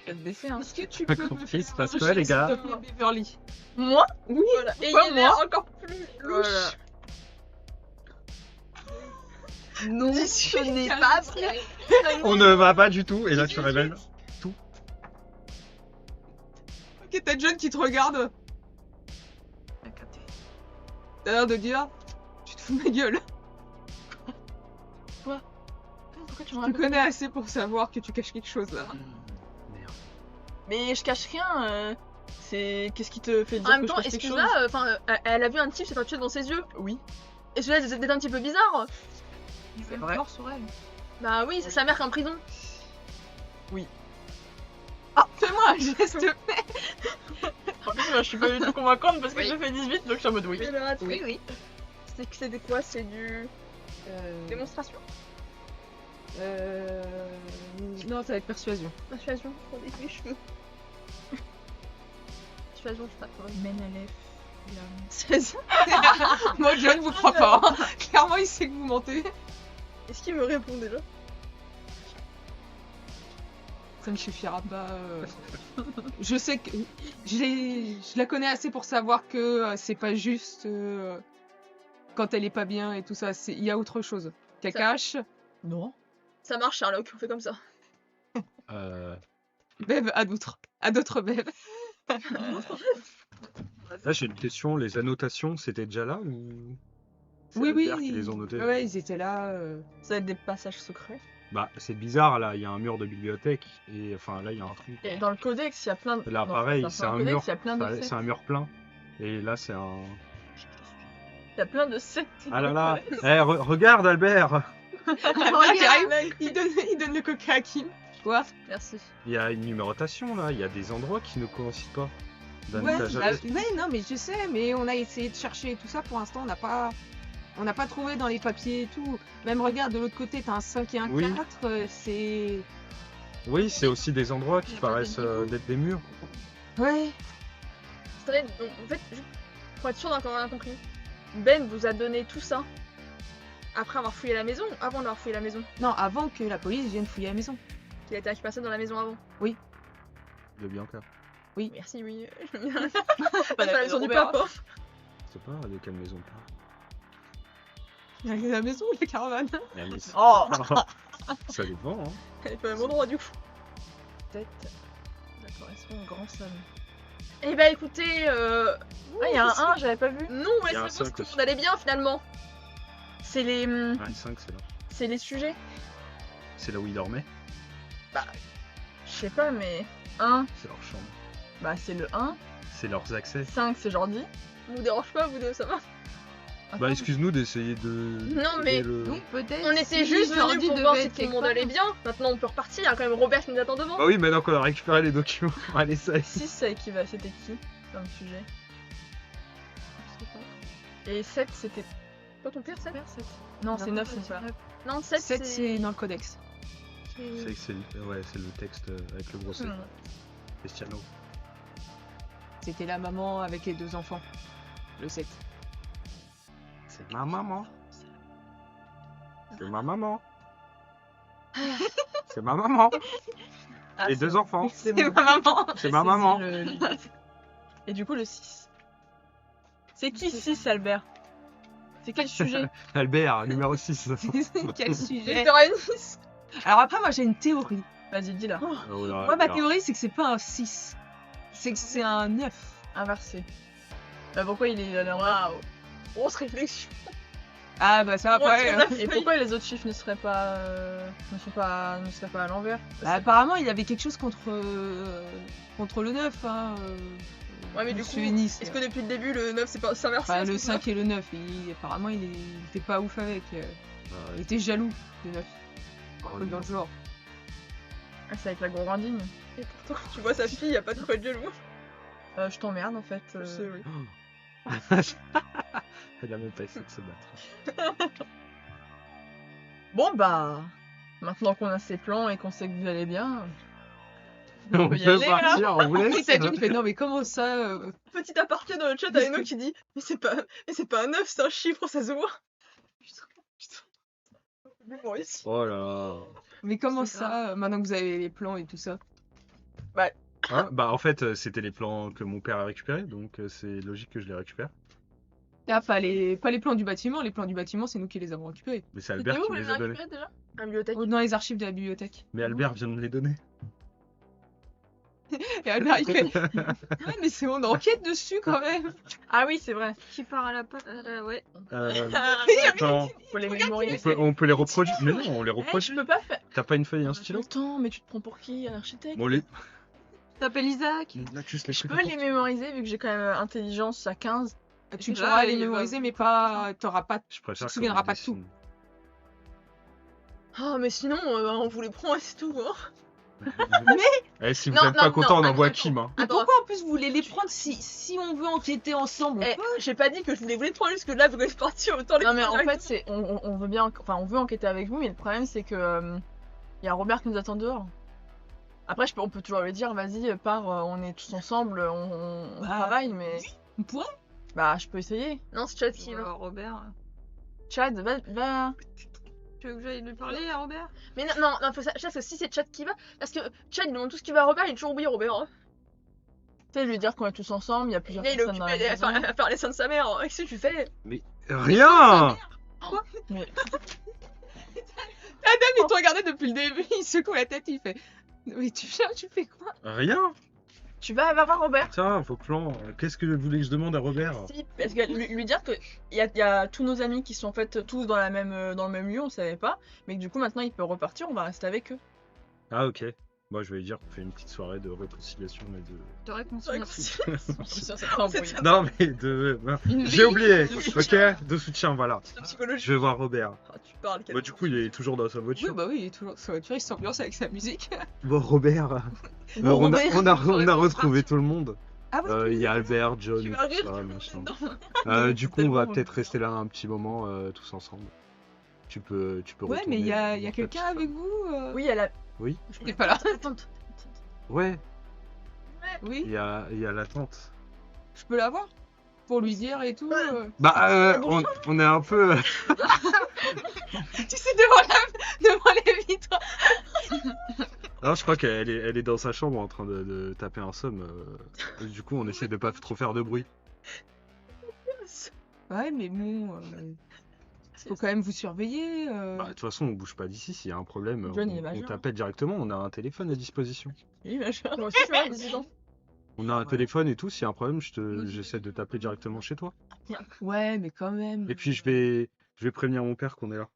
Tête baissée, hein. Est-ce que tu Pas peux me compris, faire il se passe un quoi, les jet, gars s'il te plaît, Beverly? Moi? Oui, Voilà. Et Pourquoi il est moi encore plus louche. Voilà. Non, ce n'est pas vrai. On ne va pas du tout, et là tu révèles. ok, t'as John qui te regarde. T'as l'air de dire, tu te fous de ma gueule. Pourquoi tu me Tu me racontes? connais assez pour savoir que tu caches quelque chose là. Merde. Mais je cache rien. C'est qu'est-ce qui te fait dire En même que temps, je cache quelque chose? excuse-moi, elle a vu un type s'évanouir dans ses yeux. Oui. Et celui-là, c'était un petit peu bizarre. C'est vrai. fort sur elle. Bah oui, c'est sa mère qui est en prison. Ah, fais-moi un geste. En plus, moi, je suis pas du tout convaincante parce que Oui. j'ai fait 18, donc je suis en mode oui. Oui. C'était quoi? C'est du démonstration, Non, ça va être persuasion. persuasion, pour des les cheveux. Persuasion, je sais pas trop. Menalef. 16. Moi, John vous crois pas. hein. Clairement, il sait que vous mentez. Est-ce qu'il me répond déjà? Ça ne suffira pas. Je sais que je la connais assez pour savoir que c'est pas juste quand elle est pas bien et tout ça. Il y a autre chose qu'elle Ça- cache. Non. Ça marche, Sherlock, on fait comme ça. Bev à d'autres Bev. Là j'ai une question, les annotations c'était déjà là ou c'est Oui, Albert qui les ont notés? Ouais, ils étaient là. Ça va être des passages secrets. Bah c'est bizarre là, il y a un mur de bibliothèque et enfin là il y a un truc. Et dans le codex, il y a plein de. Là non, pareil, dans c'est le un codex, mur, Il y a plein de c'est un mur plein. Et là c'est un... Il y a plein de sectes. Ah là là, regarde Albert, Albert qui arrive, il donne le coca à Kim. Quoi? Merci. il y a une numérotation là, il y a des endroits qui ne coïncident pas. Ouais, non, mais je sais, mais on a essayé de chercher tout ça. Pour l'instant, on n'a pas trouvé dans les papiers et tout. Même regarde, de l'autre côté, t'as un 5 et un 4. C'est... Oui, c'est aussi des endroits qui Y a pas paraissent de d'être des murs. Ouais. C'est-à-dire, donc, en fait, juste pour être sûr d'avoir rien compris, Ben vous a donné tout ça après avoir fouillé la maison ou avant d'avoir fouillé la maison? Non, avant que la police vienne fouiller la maison. Il a été récupéré ça dans la maison avant. De Bianca. Merci, oui. Pas la maison du Robert. papa. Je sais pas de quelle maison on parle. Il y a la maison ou la caravane? Oh Ça dépend, hein. Elle est pas au même endroit du coup. Peut-être. Ça correspond au grand somme. Eh bah écoutez, Ah, il y a un 1, j'avais pas vu. non, Il y a un laissez-moi, cinq tout le aussi. monde allait bien finalement. C'est les, Ouais, 5, c'est là. c'est les sujets. C'est là où ils dormaient. Je sais pas, mais 1, C'est leur chambre. bah c'est le 1. C'est leurs accès. 5, c'est Jordi. Vous dérange pas, vous deux, ça va? Bah, excuse-nous d'essayer de. Non, mais- Donc peut-être. On était si juste Jordi venus pour voir devait si être tout le quelque monde part. allait bien. Maintenant on peut repartir, il y a quand même Robert qui nous attend devant. Bah oui, maintenant qu'on a récupéré les documents. Allez, ça y est. 6, ça équivalent. C'était qui comme sujet? Je sais pas. Et 7, c'était. Pas ton père, ça? Non, c'est 9, c'est pas. Non, 7, 7, c'est dans le codex. C'est le texte avec le gros C. Cristiano. C'était la maman avec les 2 enfants. Le 7. C'est ma maman. C'est ma maman. C'est ma maman. Ah, Et c'est 2 bon. enfants. C'est C'est bon. ma maman. C'est ma maman. Et du coup, le 6. C'est qui 6, Albert? C'est quel sujet? Albert, numéro 6. Quel sujet? Victor Anis. Alors après, moi j'ai une théorie. Vas-y, dis-la. Moi, ma théorie, c'est que c'est pas un 6. C'est que c'est un 9. Inversé. Bah pourquoi il est à l'envers? Waouh. Grosse réflexion. Ah bah ça après. Ouais, Et pourquoi les autres chiffres ne seraient pas à l'envers? Bah, apparemment, il avait quelque chose contre le 9. Hein, Ouais, mais du Monsieur coup, Ennis. est-ce que depuis le début le 9 c'est pas inversé? Enfin, le 5 et le 9, apparemment il était pas ouf avec. Il était jaloux du 9. Un truc dans le genre. Ah, c'est avec la gourgandine. Et pourtant, quand tu vois sa fille, y a pas de quoi de jaloux. Je t'emmerde en fait. Je sais, oui. Elle a même pas essayé de se battre. Bon bah, maintenant qu'on a ces plans et qu'on sait que vous allez bien, On peut y peut aller, là. partir, on vous Et laisse. t'as dit, il fait non mais comment ça Petit aparté dans le chat à Eno qui dit mais c'est pas un 9, c'est un chiffre, ça se voit. Putain. Maurice. Oh là là. Mais comment C'est ça maintenant que vous avez les plans et tout ça? Hein, bah en fait, c'était les plans que mon père a récupérés, donc c'est logique que je les récupère. Ah, pas les plans du bâtiment. Les plans du bâtiment, c'est nous qui les avons récupérés. Mais c'est Albert C'était où, qui vous me les les a avez donnés. récupérés déjà? À la bibliothèque. Dans les archives de la bibliothèque. Mais Albert vient de me les donner. Et Albert, il fait ouais, mais c'est on enquête dessus quand même. ah oui c'est vrai, Qui part à la patte. Ouais. Attends, faut les mémoriser. on peut les reproduire. Mais non, on les Je reproduit. peux pas faire. T'as pas une feuille et un stylo? Attends, mais tu te prends pour qui? Un architecte? Bon, les. T'appelles Isaac. Là, juste les Je trucs peux les mémoriser vu que j'ai quand même intelligence à 15. Tu Là, pourras les il va- mémoriser, mais pas. T'auras pas. Je préfère. Tu te souviendras qu'on pas de tout. dessine. Ah, mais sinon, on vous les prend et c'est tout. Hein. Eh, si vous Non, êtes pas non, content, on non, envoie attends, Kim. Hein. Mais Attends. pourquoi en plus vous voulez les prendre si on veut enquêter ensemble? Eh, j'ai pas dit que je voulais vous les prendre jusque là, vous allez partir autant les Non mais prendre en direct. fait c'est on veut bien, enfin on veut enquêter avec vous, mais le problème c'est que y a Robert qui nous attend dehors. Après on peut toujours lui dire vas-y pars, on est tous ensemble, on Bah, travaille, mais On pourrait? bah je peux essayer. Non, c'est Chad qui va. Robert. Chad va. Tu veux que j'aille lui parler à Robert? Mais non, faut ça, parce que si c'est Chad qui va, parce que Chad il demande tout ce qui va à Robert, il est toujours oublié Robert. Hein. Tu sais lui dire qu'on est tous ensemble, il y a plusieurs Et il est personnes dans la occupé maison. à faire les seins de sa mère. Qu'est-ce que tu fais? Rien. Mais Adam, il te regardait depuis le début, il secoue la tête, il fait. Mais tu fais quoi? Rien. tu vas voir Robert. Tiens, vos plans. Qu'est-ce que vous voulez que je demande à Robert? Si, parce que lui dire que y a tous nos amis qui sont en fait tous dans le même lieu, on savait pas, mais que du coup maintenant il peut repartir, on va rester avec eux. Ah, ok. Moi, je vais lui dire qu'on fait une petite soirée de réconciliation et de. De réconciliation. Ça fait un bruit. Non, mais de. J'ai oublié. Ok, de soutien, voilà. C'est psychologie. Je vais voir Robert. Ah, tu parles. Bah, du coup, il est toujours dans sa Oui, voiture. bah oui, il est toujours sur sa voiture, il s'ambiance avec sa musique. Bon, Robert. Bon, on Robert. a retrouvé tout le monde. Ah oui. Il y a Albert, John, Tu et vas tout rire, ça, tu machin. vas Du coup, on va peut-être rester là un petit moment tous ensemble. Tu peux Ouais, mais il y a retourner dans ta quelqu'un petite avec vous Oui, elle a. Oui. T'es pas là. Attends. Ouais, Oui, il y a la tante. je peux la voir pour lui dire et tout. Bah, on est un peu. Tu sais, devant les vitres. Non, je crois qu'elle est dans sa chambre en train de taper un somme. Du coup, on essaie de pas trop faire de bruit. Ouais, mais bon, faut quand même vous surveiller. Bah, de toute façon, on bouge pas d'ici. S'il y a un problème, John, il est on majeur. t'appelle directement. On a un téléphone à disposition. Oui, machin. Moi aussi, je suis là, 18 ans. On a un téléphone et tout. S'il y a un problème, j'essaie de t'appeler directement chez toi. Ouais, mais quand même. Et puis, je vais prévenir mon père qu'on est là.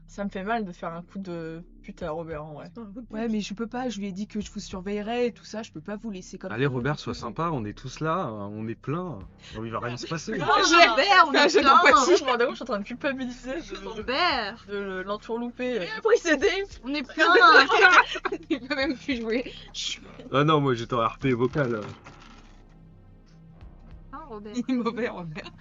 Ça me fait mal de faire un coup de pute à Robert en vrai. Ouais, mais je peux pas. Je lui ai dit que je vous surveillerais et tout ça. Je peux pas vous laisser comme Allez, ça. Robert, sois sympa. On est tous là. On est plein. Il va rien se passer. Robert, on Ah, est j'ai plein. Je me rends compte, je suis en train de culpabiliser Robert, de l'entourloupé. Précédé. on est plein. Il peut même plus jouer. Ah non, moi j'étais en RP vocal. Ah, Robert. Il est mauvais, Robert.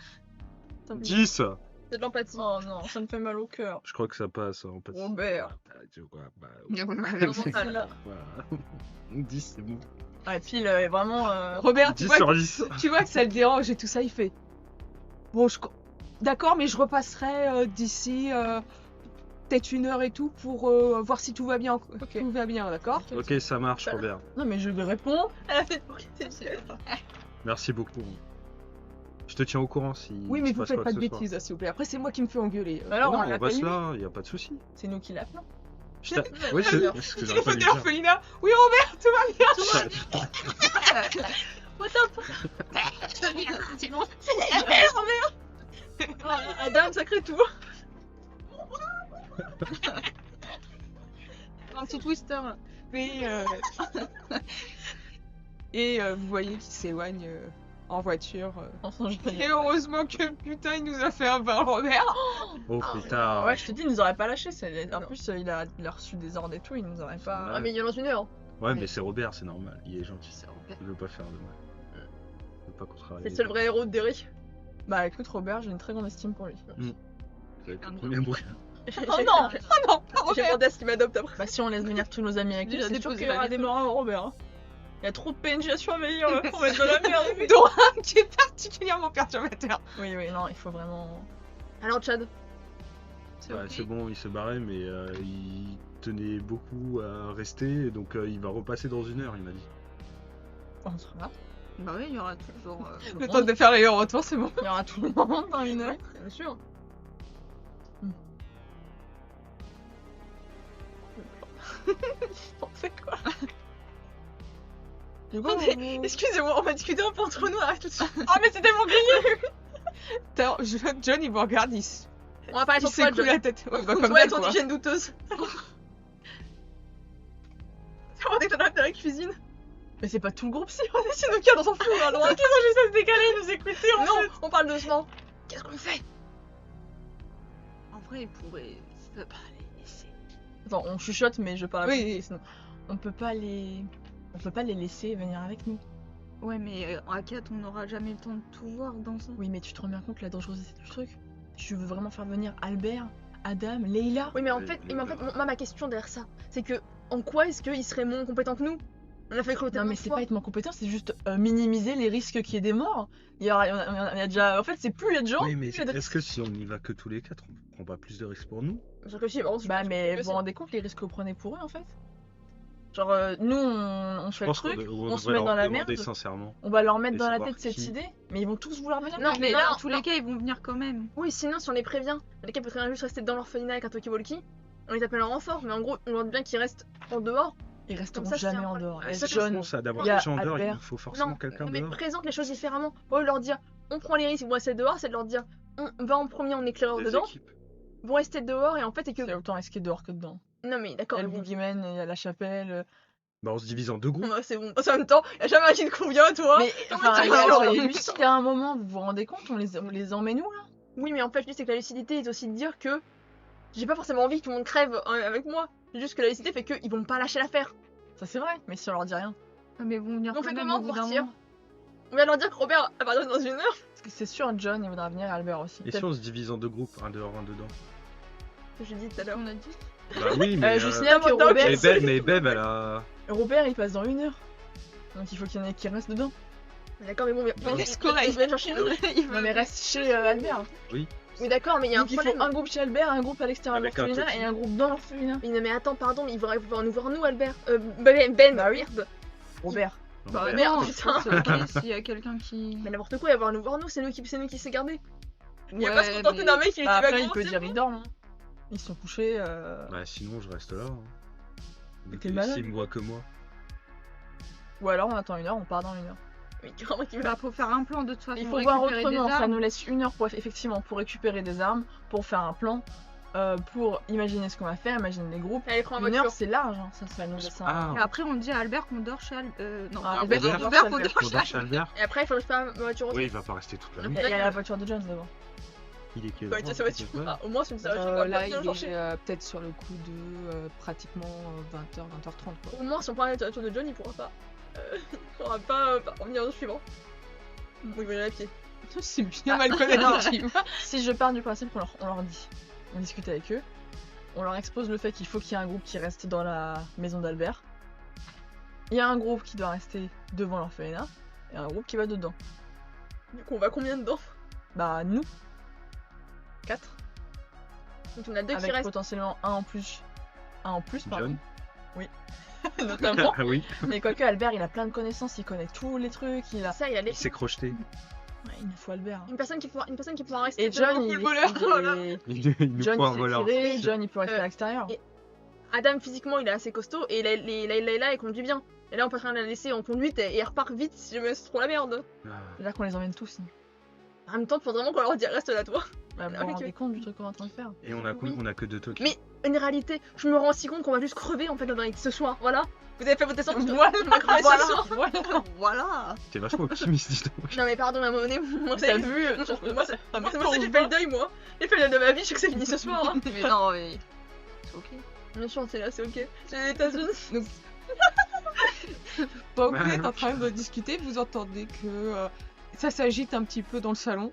10. C'est de l'empathie. Oh non, ça me fait mal au cœur. Je crois que ça passe en fait. Robert. Tu vois, bah, Mental. Là. voilà. 10, c'est bon. Ouais, puis il est vraiment. Robert, tu 10 vois, sur 10. tu vois que ça le dérange et tout ça. Il fait. Bon, d'accord, mais je repasserai d'ici peut-être 1 heure et tout pour voir si tout va bien. Tout va bien, d'accord? Ok, ça marche, Robert. Non, mais je lui réponds. Elle a fait pour qu'il Merci beaucoup. Je te tiens au courant si. Oui, mais se vous passe faites quoi pas que de ce soit. bêtises, s'il vous plaît. Après, c'est moi qui me fais engueuler. Alors, non, on on l'a pas reste eu. là, y a pas de souci. C'est nous qui l'appelons. Oui, c'est ce que j'aurais pas Téléphone dû de dire. l'orphelinat. Oui, Robert, tout va bien. Adam, sacré tout. Un petit twister. Là. Et vous voyez qu'il s'éloigne en voiture. Enfin, je Et heureusement que putain, il nous a fait un bain, Robert. Oh putain. Ouais, je te dis, il nous aurait pas lâché. En plus, il a reçu des ordres et tout, il nous aurait pas. Ah, mais il y a dans 1 heure. Ouais, mais c'est Robert, c'est normal. Il est gentil. C'est Robert. Il veut pas faire de mal. Il veut pas contrarier. C'est le seul vrai héros de Derry. Bah écoute, Robert, j'ai une très grande estime pour lui. Combien de bruit? Oh non Oh non pas J'ai Robert. demandé à ce qu'il m'adopte après. Bah si on laisse venir tous nos amis avec lui, Déjà c'est sûr déposé qu'il y aura la des lettre. morts à Robert. Hein. Il y a trop de PNJ à surveiller pour mettre de la merde. Dont un qui est particulièrement perturbateur. Oui, non, il faut vraiment... Alors, Chad. Ouais, c'est bon, il se barrait, mais il tenait beaucoup à rester, donc il va repasser dans 1 heure, il m'a dit. On sera là. Bah oui, il y aura toujours. Le temps de faire les retours, c'est bon. Il y aura tout le monde dans 1 heure. Bien sûr. On fait quoi Du coup, Attendez, excusez-moi, on va discuter un peu entre nous, arrête tout de suite. Ah mais c'était mon grillé. Attends, John, il me regarde, il On va parler sur toi, s'écoule John. la tête. Ouais, bah, comme Toi et d'hab, ton quoi. hygiène douteuse. C'est vrai que t'en as fait la cuisine. Mais c'est pas tout le groupe, si on est nous quatre, on s'en fout, on va loin. Qu'ils ont juste à se décaler et nous écouter en Non, fait. on parle doucement. Qu'est-ce qu'on fait? En vrai, il pourrait. Ça peut pas les laisser. Attends, on chuchote, mais je parle. Oui. Sinon, on peut pas les laisser venir avec nous. Ouais, mais à 4, on n'aura jamais le temps de tout voir dans ça. Oui, mais tu te rends bien compte la dangerosité du truc? Tu veux vraiment faire venir Albert, Adam, Leila? Oui, mais en fait, moi, ma question derrière ça, c'est que en quoi est-ce qu'il serait moins compétent que nous? On a fait recruter Non, mais c'est pas être moins compétent, c'est juste minimiser les risques qu'il y ait des morts. Il y a déjà. En fait, c'est plus il y a de gens. Oui, mais plus il y a de est-ce que si on y va que tous les 4, on prend pas plus de risques pour nous? Sûr que si, par contre, je Bah, pense mais que vous vous rendez compte les risques que vous prenez pour eux en fait? Genre, nous on fait le truc, on se met dans la merde, sincèrement. on va leur mettre Et dans la savoir tête cette qui. idée, mais ils vont tous vouloir venir. Non, mais non, là, non, dans tous les cas, ils vont venir quand même. Oui, sinon, si on les prévient, les cas peuvent juste rester dans l'orphelinat avec un talkie-walkie. On les appelle en renfort, mais en gros, on leur dit bien qu'ils restent en dehors. Ils resteront Comme ça, jamais c'est en un- dehors. Ah, Et ça, John, Ça, d'avoir il y a des gens dehors, Albert. il faut forcément Non, quelqu'un mais dehors. présente les choses différemment. Au lieu de leur dire, on prend les risques, ils vont rester dehors, c'est de leur dire, on va en premier en éclaireur Des dedans, équipes. vont rester dehors, et en fait, c'est que. c'est autant risqué dehors que dedans. Non, mais Il d'accord, y a le bon. Boogeyman, il y a la chapelle. Bah, on se divise en 2 groupes. Ouais, c'est bon. En même temps, y'a jamais un qui te convient, toi. Mais enfin, tu vas alors, voir et lucide à un moment, vous vous rendez compte, on les emmène où là? Oui, mais en fait, je dis c'est que la lucidité est aussi de dire que j'ai pas forcément envie que tout le monde crève avec moi. C'est juste que la lucidité fait qu'ils vont pas lâcher l'affaire. Ça c'est vrai, mais si on leur dit rien. Ah, mais bon, venir On fait quand même comment au bout pour d'un partir? moment. On va leur dire que Robert apparaît dans 1 heure. Parce que c'est sûr, John il voudra venir et Albert aussi. Et si on se divise en 2 groupes, un dehors, un dedans? J'ai dit tout à l'heure. On a dit. Bah oui, mais. Je signale que Robert- Robert, Mais Beb, elle a. Robert il passe dans 1 heure. Donc il faut qu'il y en ait qui restent dedans. D'accord, mais bon, Laisse Cora, il vient chercher nous. Non mais reste chez Albert. Oui, d'accord, mais il y a un Donc il faut problème. un groupe chez Albert, un groupe à l'extérieur de Avec un l'orphelinat petit. et un groupe dans l'orphelinat. Mais non, mais attends, pardon, mais il va pouvoir nous voir nous, Albert. Ben, Bah oui. merde. Robert. Bah Robert. merde, non, putain. c'est ok s'il y a quelqu'un qui. Mais n'importe quoi, il va pouvoir nous voir nous, c'est nous qui s'est gardé. Il va Ouais, pas se contenter mais- d'un mec qui était Bah, après vaguement il peut aussi. dire ils dorment. Hein. Ils sont couchés. Bah sinon, je reste là. Mais t'es malade. S'il me voit que moi. Ou alors on attend 1 heure, on part dans 1 heure. Mais carrément qui va. Bah, faut faire un plan de toute façon. Il faut voir récupérer des autrement, ça armes. nous laisse 1 heure pour, effectivement pour récupérer des armes, pour faire un plan, pour imaginer ce qu'on va faire, imaginer les groupes. Allez, prends la 1 voiture. heure c'est large, hein. Ça nous laisse un... Ah, Et après, on dit à Albert qu'on dort chez non, Ah, Albert, Albert, Albert, dort qu'on chez dort on chez dort chez Albert. Et après, il faut que je prenne ma voiture aussi. Oui, il va pas rester toute la nuit. Et il y a la voiture de Jones devant. Il est quel Bah, tiens, sa voiture. Ah, au moins, c'est une voiture. Là, il est peut-être sur le coup de pratiquement 20h, 20h30. Quoi. Au moins, si on prend la voiture de John, il pourra pas. Il pourra pas revenir au suivant. Bon, il va y aller à pied. C'est bien mal connaître. Si je pars du principe on leur dit, on discute avec eux, on leur expose le fait qu'il faut qu'il y ait un groupe qui reste dans la maison d'Albert. Il y a un groupe qui doit rester devant l'orphelinat et un groupe qui va dedans. Du coup, on va combien dedans? Bah nous 4 Donc, on a 2 qui avec restent. potentiellement un en plus. Un en plus pardon. John. Notamment. Ah oui, Mais quoique Albert il a plein de connaissances, il connaît tous les trucs, il a. Ça, il y a les... il s'est crocheté. Ouais, il nous faut Albert. hein. Une personne qui pourra rester. Et John devant il, le voleur. Voilà. Il nous John faut un il voleur. sait tirer, John il peut rester à l'extérieur. et- Adam, physiquement, il est assez costaud. Et Layla, elle conduit bien. Et là, on peut rien la laisser en conduite et elle repart vite si jamais c'est trop la merde. Ah. Là qu'on les emmène tous. hein. En même temps, il faut vraiment qu'on leur dise reste là, toi. Bah, vous Ah, vous ok. rendez compte du truc qu'on est en train de faire. Et on a, Oui. on a que 2 tokens. Mais une réalité, je me rends aussi compte qu'on va juste crever en fait dans ce soir. Voilà. Vous avez fait votre descente. Voilà, on va crever ce soir. Voilà. T'es vachement optimiste, dis donc. Non mais pardon, à un moment donné, moi T'as vu moi, c'est moi, j'ai fait le deuil, moi. J'ai fait le deuil de ma vie, je sais que c'est fini ce soir. hein. Mais non, mais. C'est ok. Bien sûr, c'est là, c'est ok. J'ai les États-Unis. Bon, vous êtes en train de discuter, vous entendez que ça s'agite un petit peu dans le salon.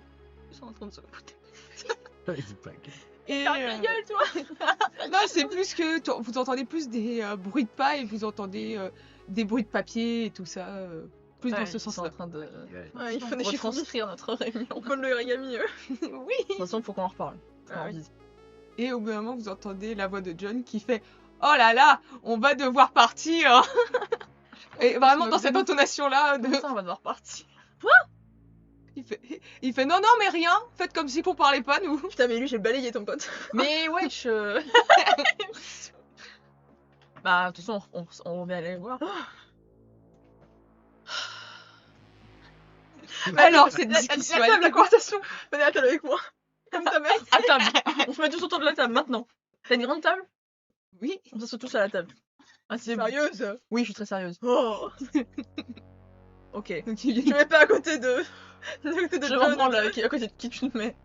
Ils sont en train de se foutre. Et, Ferme ta gueule, toi. non, c'est plus que vous entendez plus des bruits de pas et vous entendez des bruits de papier et tout ça. Plus dans Ouais, ce ils sont en sens-là. train de Ouais, il faut des chiffres. retranscrire notre réunion. On colle le origami. Oui. De toute façon, faut qu'on en reparle. Ah oui. Et au bout d'un moment, vous entendez la voix de John qui fait "Oh là là, on va devoir partir." Et vraiment dans cette intonation-là, Comme ça, on va devoir partir. il fait "Non, non, mais rien. Faites comme si qu'on parlait pas nous." Putain, mais lui, j'ai balayé ton pote. Mais wesh Bah, de toute façon, on revient aller les voir. Alors cette discussion. La table, la conversation. Venez à la table avec moi. Comme ta mère. À table On se met tous autour de la table, maintenant. T'as une grande table Oui. On s'assoit tous à la table. Ah, c'est Sérieuse. Oui, je suis très sérieuse. Oh. Ok. Donc il Je vient. mets pas à côté de. À côté de Je John, reprends à côté de qui tu te mets.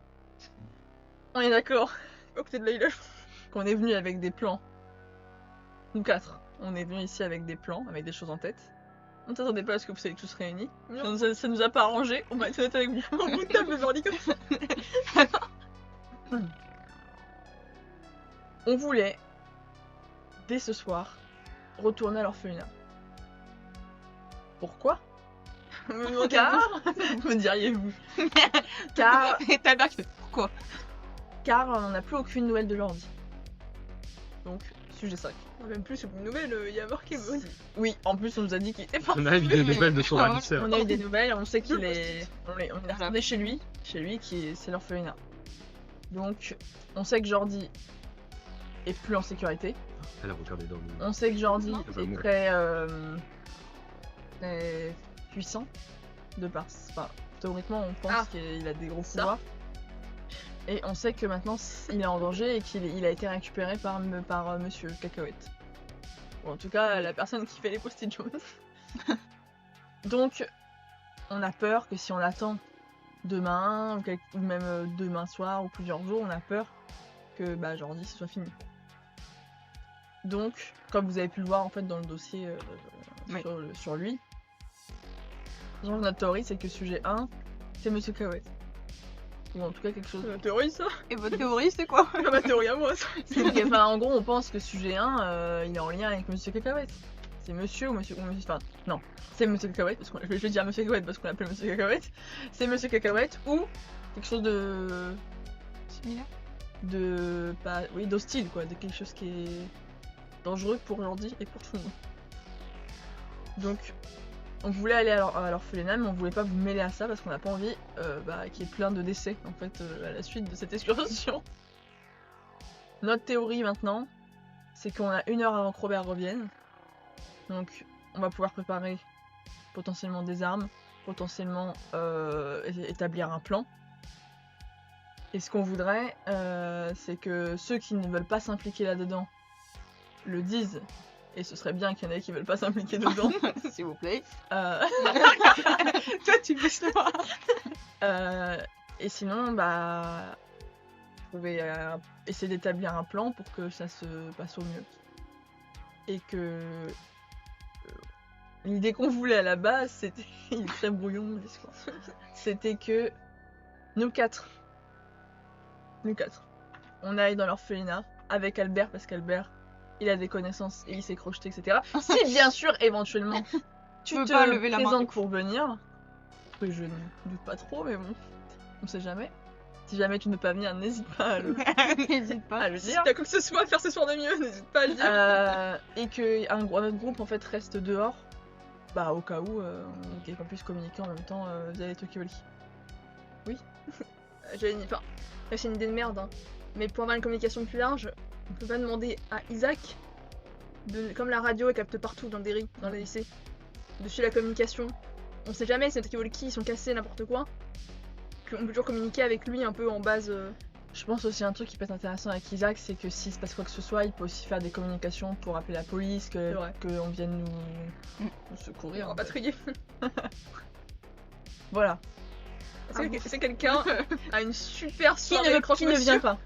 On est d'accord à côté de Layla. qu'on est venu avec des plans. Nous 4. On est venu ici avec des plans, avec des choses en tête. On t'attendait pas à ce que vous soyez tous réunis. Non. Ça nous a pas arrangé. On va être honnête avec vous. Mon bout de table me verdi comme ça. On voulait, dès ce soir, retourner à l'orphelinat. Pourquoi Car, me diriez-vous Car, Et ta mère qui fait "Pourquoi?" car on n'a plus aucune nouvelle de l'ordi. Donc, sujet 5. Même plus, c'est une nouvelle, il y a marqué. Oui. Oui, en plus on nous a dit qu'il était pas. On a eu des nouvelles de son ravisseur. On a eu des nouvelles, on sait qu'il est. On est retourné chez lui c'est l'orphelinat. Donc, on sait que Jordi est plus en sécurité. Elle a regardé dans le. On sait que Jordi Ah bah est bon. très puissant de par. Enfin, théoriquement, on pense Ah. qu'il a des gros Ça. pouvoirs. Et on sait que maintenant il est en danger et qu'il a été récupéré par Monsieur Cacahuète. Ou en tout cas, la personne qui fait les post-it jaunes. Donc, on a peur que si on l'attend demain, ou même demain soir ou plusieurs jours, on a peur que Jordi ce soit fini. Donc, comme vous avez pu le voir en fait dans le dossier Oui. sur lui, genre, notre théorie c'est que sujet 1, c'est Monsieur Cahouette. Ou en tout cas quelque chose. C'est ma théorie, ça. Et votre théorie, c'est quoi? C'est ma théorie à moi, ça. Enfin, en gros, on pense que sujet 1, il est en lien avec Monsieur Cacahuète. C'est monsieur ou monsieur. Enfin, non, c'est Monsieur Cacahuète, parce qu'on je vais dire Monsieur Cacahuète parce qu'on l'appelle Monsieur Cacahuète. C'est Monsieur Cacahuète ou quelque chose de. Similaire. Oui, d'hostile, quoi, de quelque chose qui est dangereux pour l'ordi et pour tout le monde. Donc, on voulait aller à l'orphelinat, mais on voulait pas vous mêler à ça parce qu'on n'a pas envie qu'il y ait plein de décès en fait à la suite de cette excursion. Notre théorie maintenant, c'est qu'on a 1 heure avant que Robert revienne. Donc on va pouvoir préparer potentiellement des armes, potentiellement établir un plan. Et ce qu'on voudrait, c'est que ceux qui ne veulent pas s'impliquer là-dedans le disent. Et ce serait bien qu'il y en ait qui veulent pas s'impliquer dedans. S'il vous plaît. Toi, tu baisses le bras. Et sinon, vous pouvez essayer d'établir un plan pour que ça se passe au mieux. Et que l'idée qu'on voulait à la base, c'était... Il est très brouillon mon discours. C'était que nous quatre, on aille dans l'orphelinat avec Albert, parce qu'Albert, il a des connaissances et il s'est crocheté, etc. Si bien sûr, éventuellement, tu peux te pas lever la main. présentes pour venir, que je ne doute pas trop, mais bon, on sait jamais. Si jamais tu ne peux pas venir, n'hésite pas à le, N'hésite pas. à le Si dire. t'as quoi que ce soit à faire ce soir de mieux, n'hésite pas à le dire. Et que notre groupe en fait reste dehors, au cas où quelqu'un puisse communiquer en même temps via les talkie-walkie. Enfin, là, c'est une idée de merde, hein. Mais pour avoir une communication plus large, on peut pas demander à Isaac, comme la radio elle capte partout dans les lycées, de suivre la communication. On sait jamais si les talkie-walkie sont cassés, n'importe quoi. On peut toujours communiquer avec lui un peu en base. Je pense aussi un truc qui peut être intéressant avec Isaac, c'est que s'il se passe quoi que ce soit, il peut aussi faire des communications pour appeler la police, C'est vrai. qu'on vienne nous secourir. On va patrouiller. Voilà. C'est quelqu'un a une super Qui soirée ne croque-monsieur. vient pas?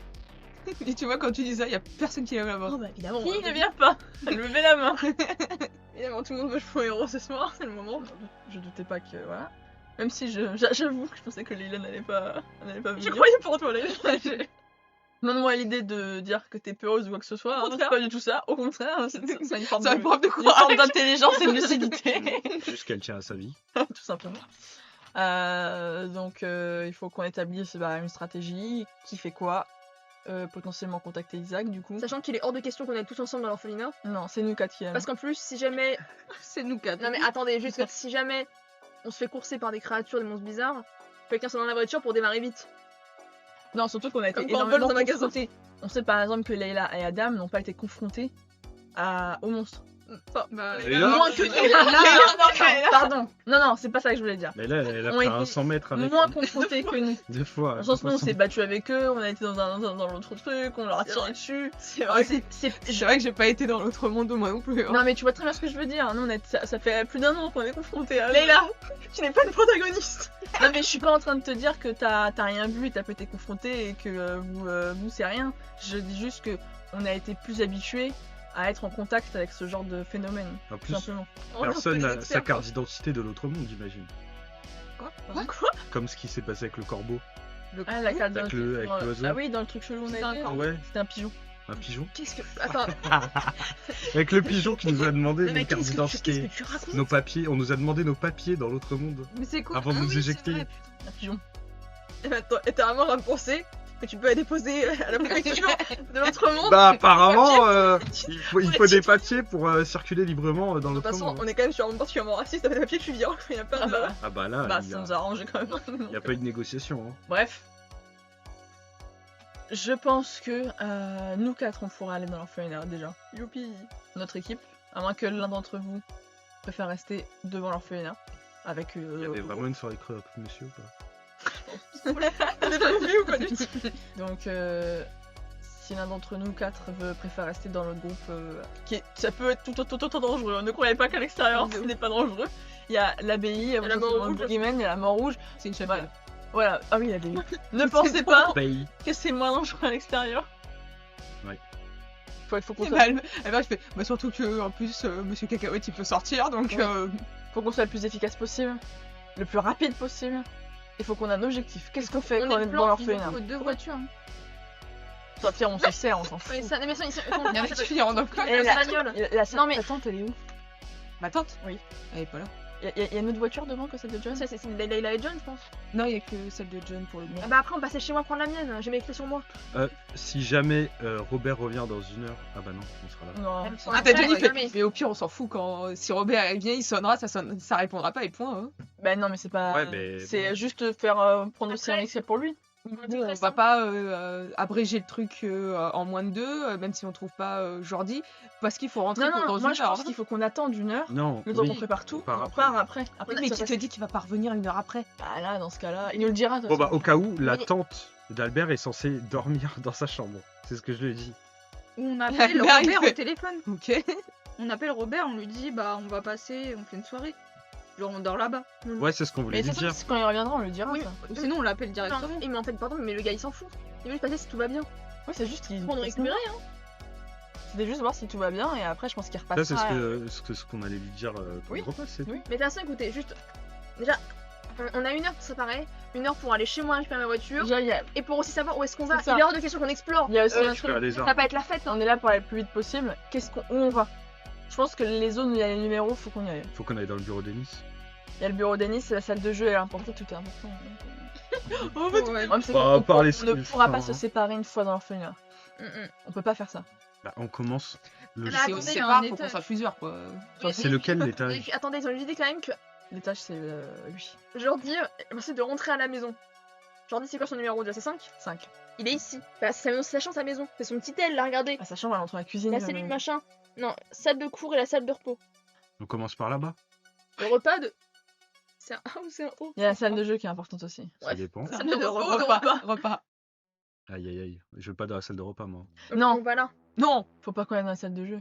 Et tu vois, quand tu dis ça, il y a personne qui lève la main. Oh bah évidemment. Qui ne vient pas? Levez la main. Évidemment, tout le monde veut jouer au héros ce soir, c'est le moment. Je doutais pas que voilà. Même si j'avoue que je pensais que Leila n'allait pas venir. Je croyais pour toi, Léla. Donne-moi l'idée de dire que t'es peureuse ou quoi que ce soit. Au Hein, c'est contraire. pas du tout ça. Au contraire, c'est une forme C'est une preuve de une forme courage. d'intelligence et de lucidité. Juste qu'elle tient à sa vie. Tout simplement. Donc il faut qu'on établisse une stratégie. Qui fait quoi? Potentiellement contacter Isaac du coup. Sachant qu'il est hors de question qu'on aille tous ensemble dans l'orphelinat. Non, c'est nous quatre qui allons. Parce qu'en plus, si jamais. C'est nous quatre. Non mais attendez, juste si jamais on se fait courser par des créatures, des monstres bizarres, quelqu'un soit dans la voiture pour démarrer vite. Non, surtout qu'on a été Comme quand on vole énormément dans un magasin. confrontés. On sait par exemple que Leila et Adam n'ont pas été confrontés aux monstres. Et là, Moins que nous. Pardon. Non, c'est pas ça que je voulais dire. Mais là, elle a On fait était un 100 mètres avec Moins confrontés que nous. 2 fois. Dans le sens où on 200. s'est battu avec eux, on a été dans l'autre truc, on leur a C'est tiré vrai. dessus. C'est Ah, C'est vrai que j'ai pas été dans l'autre monde, moi non plus. Hein. Non mais tu vois très bien ce que je veux dire. Nous ça fait plus d'1 an qu'on est confrontés à Leila, tu n'es pas une protagoniste. Non mais je suis pas en train de te dire que t'as rien vu et t'as pas été confronté et que vous c'est rien. Je dis juste que on a été plus habitués à être en contact avec ce genre de phénomène, En tout plus, simplement. personne n'a sa carte d'identité de l'autre monde, j'imagine. Quoi? Comme ce qui s'est passé avec le corbeau. Ah la carte Avec l'oiseau. Ah oui, dans le truc chelou on C'était a un été. corbeau. Ouais, C'était un pigeon. un pigeon. Qu'est-ce que. Attends, Avec le pigeon qui nous a demandé mais nos cartes qu'est-ce d'identité, que tu racontes? nos papiers. On nous a demandé nos papiers dans l'autre monde. Mais c'est quoi? Avant de nous oui, c'est éjecter. vrai, Un pigeon. Et t'as vraiment à me penser que tu peux aller déposer à la préfecture de l'autre monde. Bah apparemment, papiers. il faut des papiers pour circuler librement dans De toute l'autre façon, monde. on est quand même sur un monde particulièrement raciste avec des papiers, tu viens. Il y a pas de. Ah bah là, il y Ça a, nous a arrangé quand même. il y a pas eu de négociation. Hein. Bref. Je pense que nous quatre on pourra aller dans l'orphelinat déjà. Youpi. Notre équipe, à moins que l'un d'entre vous préfère rester devant l'orphelinat. Avec Il y avait vraiment une soirée croque, monsieur ou pas? T'as pas vu ou pas du tout? Donc si l'un d'entre nous quatre préfère rester dans notre groupe, ça peut être tout autant dangereux. Ne croyez pas qu'à l'extérieur ce n'est pas dangereux. Il y a l'abbaye, il y a la mort le rouge. boogeyman, il y a la mort rouge. C'est une chef. Voilà. Ah oui, l'abbaye. Ne pensez pas Pays. que c'est moins dangereux à l'extérieur. faut qu'on Et soit... bah, elle fait, bah surtout que en plus Monsieur Cacahuète il peut sortir donc Oui. Faut qu'on soit le plus efficace possible, le plus rapide possible. Il faut qu'on ait un objectif. Qu'est-ce qu'on fait On quand on est est le devant plan, il l'orphelinat? nous faut 2 voitures. hein. Soit pire, on se sert, on s'en fout. Mais ça, mais ça, il y en a qui finiront dans le coin. Et la la, bagnole. non Non, mais- mais tante, elle est où? Ma tante Oui. Elle est pas là. Y a une autre voiture devant que celle de John? Ça, c'est Layla et John, je pense. Non, il y a que celle de John pour le moment. Ah bah après, on passait chez moi prendre la mienne. J'ai mes clés sur moi. Si jamais Robert revient dans 1 heure, ah bah non, on sera là. Non. Même Ah, t'as Ouais, Johnny ouais, fait. mais- Mais au pire, on s'en fout quand si Robert elle vient, il sonnera, ça répondra pas et point. Hein. Bah non, mais c'est pas. Ouais, mais- C'est juste faire prendre aussi un Après- excès pour lui. Bon, on va pas abréger le truc en moins de 2, même si on trouve pas Jordi, parce qu'il faut rentrer Non, non, dans moi 1 je heure. pense qu'il faut qu'on attende 1 heure. Non, Le temps oui. qu'on prépare tout, part on après. part après. Après, Oui, mais ça qui passe- te dit qu'il va pas revenir 1 heure après? Bah là, dans ce cas-là, il nous le dira. de toute Bon bah façon. au cas où, la Mais- tante d'Albert est censée dormir dans sa chambre. C'est ce que je lui ai dit. On appelle Là, il Robert fait- au téléphone. Ok. On appelle Robert, on lui dit bah on va passer, on fait une soirée. Genre on dort là-bas. Ouais, c'est ce qu'on voulait Mais lui c'est dire. ça, quand il reviendra, on le dira. Oui, ça. Ou sinon on l'appelle Ah, directement. hein. Ah, Mm. Mais en fait, pardon, mais le gars il s'en fout. Il veut juste passer si tout va bien. Oui, c'est juste qu'il. Pour nous récupérer, hein. C'était juste voir si tout va bien et après, je pense qu'il Ça, repassera. c'est ce qu'on allait lui dire pour Oui. le repas, c'est tout. Oui. Mais de toute façon, écoutez, juste. Déjà, on a 1 heure pour se préparer. 1 heure pour aller chez moi récupérer ma voiture. Déjà, il y a- Et pour aussi savoir où est-ce qu'on va. C'est ça. Il est hors de question qu'on explore. il y a aussi un truc. Récupérer les Ça armes. va pas être la fête, hein. On est là pour aller le plus vite possible. Où on va? Je pense que les zones où il y a les numéros, faut qu'on y aille. Faut qu'on aille dans le bureau d'Ennis. Il y a le bureau d'Ennis, c'est la salle de jeu, elle est importante, tout est important. Oh, Ouais. Le problème, c'est Bah, qu'on par les on ne pourra pas enfin, se séparer une fois dans l'orphelinat. On peut pas faire ça. Bah, on commence le Bah, C'est attendez, aussi il y a rare, un faut qu'on étage. soit plusieurs quoi. Mais- C'est lequel Et l'étage puis attendez, ils ont une idée quand même que L'étage, c'est lui. Jordi essaie de rentrer à la maison. Jordi, c'est quoi son numéro déjà? C'est 5? 5. Il est ici. Bah, c'est sa chance, sa maison. C'est son petit aile, là, regardez. Ah, sa chambre, elle est entre la cuisine. La cellule, machin. Non, salle de cours et la salle de repos. On commence par là-bas. Le repas de. C'est un A ou c'est un O? Il y a la salle de jeu qui est importante aussi. Ça Bref. dépend. Salle de repos, de Repas. repas. Repas. Aïe aïe aïe. Je veux pas dans la salle de repas, moi. Non. Donc, voilà. Non. Faut pas qu'on aille dans la salle de jeu.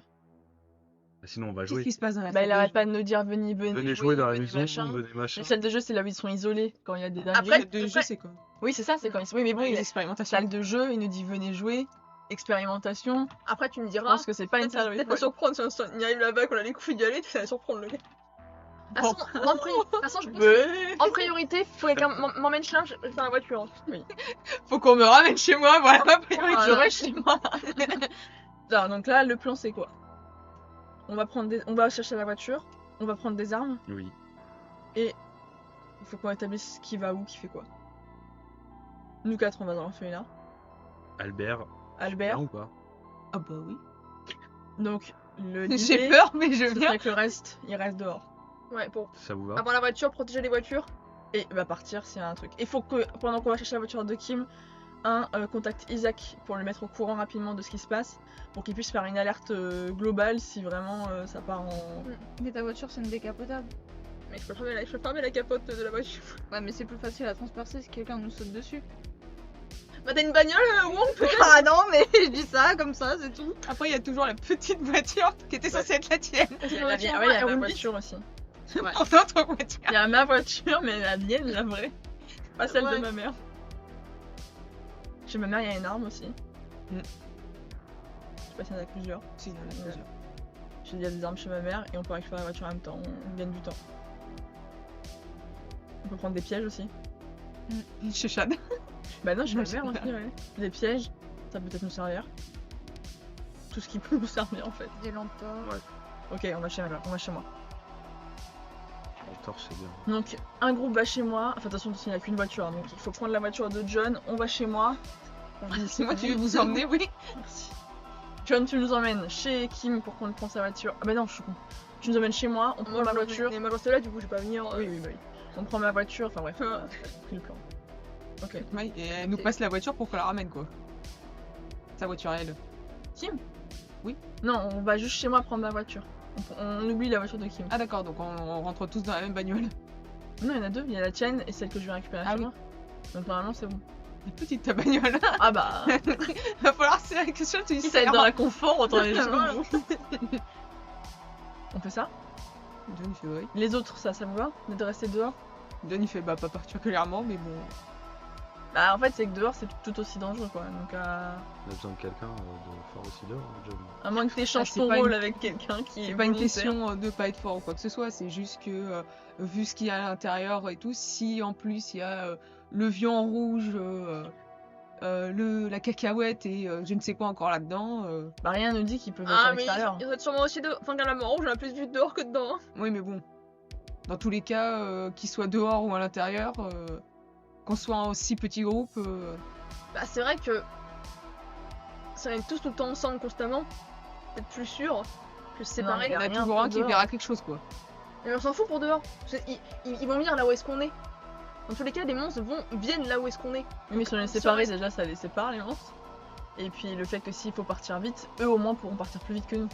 Bah, sinon, on va Qu'est-ce jouer. qui se passe dans la Bah, salle il de arrête jeu pas de nous dire venez Venez jouer dans la venez maison, machin. venez machin. Les salles de jeu, c'est là où ils sont isolés quand il y a des Après- dingueries. De jeu, Après- c'est quoi? Oui, c'est ça, c'est quand ils sont. Oui, mais bon, il y Les a expérimentations. salle de jeu, il nous dit venez jouer. Expérimentation. Après, tu me Je diras. pense que c'est pas une salle où il Peut-être faut pas surprendre si on y arrive là-bas, qu'on a les couilles d'y aller, ça va surprendre le gars. De toute façon, de toute façon, je pense que, en priorité, faut que quelqu'un m'emmène chez je vais faire la voiture. Faut qu'on me ramène chez moi, voilà ma priorité. Ah, Je reste chez moi. Alors, donc là, le plan c'est quoi? On va chercher la voiture, on va prendre des armes, Oui. il faut qu'on établisse qui va où, qui fait quoi. Nous 4, on va dans l'orphelinat. Albert. Albert. Bien ou pas Ah bah oui. Donc, le J'ai dîner, peur, mais je ce viens. serait que le reste, il reste dehors. Ouais, pour Ça vous va avoir la voiture, protéger les voitures. Et il va partir s'il y a un truc. Il faut que, pendant qu'on va chercher la voiture de Kim, contacte Isaac pour le mettre au courant rapidement de ce qui se passe, pour qu'il puisse faire une alerte globale si vraiment ça part en... Mais ta voiture, c'est une décapotable. Mais je peux fermer la capote de la voiture. Ouais, mais c'est plus facile à transpercer si quelqu'un nous saute dessus. Bah, t'as une bagnole, Wong, peut-être? Ah non, mais je dis ça comme ça, c'est tout. Après, il y a toujours la petite voiture qui était censée être la tienne. Il y a, voiture, ouais, il y a elle ma roule voiture aussi. Pour notre voiture. Il y a ma voiture, mais la mienne, la vraie. Pas celle de Ouais. ma mère. Chez ma mère, il y a une arme aussi. Mm. Je sais pas s'il y en a plusieurs. Si, non, la voiture. Il y a des armes chez ma mère et on peut récupérer la voiture en même temps. On gagne du temps. On peut prendre des pièges aussi. Chez Chad. Bah non, chez ma Ouais, mère chez aussi, ouais. Des pièges, ça peut peut-être nous servir. Tout ce qui peut nous servir en fait. Des lampes torches. Ok, on va chez ma mère, on va chez moi. Le torche, c'est bien. Donc, un groupe va chez moi. Enfin, de toute façon, il n'y a qu'une voiture, hein, donc il faut prendre la voiture de John. On va chez moi. C'est moi qui vais vous emmener, oui. Merci. John, tu nous emmènes chez Kim pour qu'on prenne sa voiture. Ah bah non, je suis con. Tu nous emmènes chez moi, on prend ma voiture. Mais moi, je reste là, du coup, je vais pas venir. Oui, oui, oui. On prend ma voiture, enfin bref, on a pris le plan. Ok. Ouais, et elle nous passe la voiture pour qu'on la ramène, quoi. Sa voiture, elle. Kim Oui. Non, on va juste chez moi prendre ma voiture. On oublie la voiture de Kim. Ah d'accord, donc on rentre tous dans la même bagnole. Non, il y en a deux, il y a la tienne et celle que je vais récupérer Ah chez oui. moi. Donc normalement, c'est bon. La petite ta bagnole. Ah bah, Va falloir serrer que ça, tu quitte à être dans la confort, autant aller jusqu'au Voilà. bout. On fait ça? John, il fait ouais. Les autres, ça vous va de rester dehors? John, il fait bah pas particulièrement, mais bon. Bah en fait c'est que dehors c'est tout aussi dangereux quoi. Donc On a besoin de quelqu'un de fort aussi dehors, hein, John. à moins que tu échanges c'est ton pas rôle une- avec quelqu'un qui est C'est pas une volontaire. question de pas être fort ou quoi que ce soit, c'est juste que vu ce qu'il y a à l'intérieur et tout, si en plus il y a le viand rouge, la cacahuète et je ne sais quoi encore là-dedans, Bah rien ne dit qu'ils peuvent être Ah, à mais l'extérieur. il doit être sûrement aussi dehors. Enfin, quand la mort rouge, on a plus vu dehors que dedans. Hein. oui mais bon, dans tous les cas, qu'ils soient dehors ou à l'intérieur, qu'on soit en si petit groupe, Bah, c'est vrai que. Ça va être tous tout le temps ensemble constamment. Peut-être plus sûr que se séparer. il y en a rien toujours pour un qui dehors. verra quelque chose quoi. Mais on s'en fout pour dehors. Parce que ils vont venir là où est-ce qu'on est. Dans tous les cas, les monstres viennent là où est-ce qu'on est. Oui, mais si on les Si on sépare reste- déjà ça les sépare les monstres. Et puis le fait que s'il faut partir vite, eux au moins pourront partir plus vite que nous.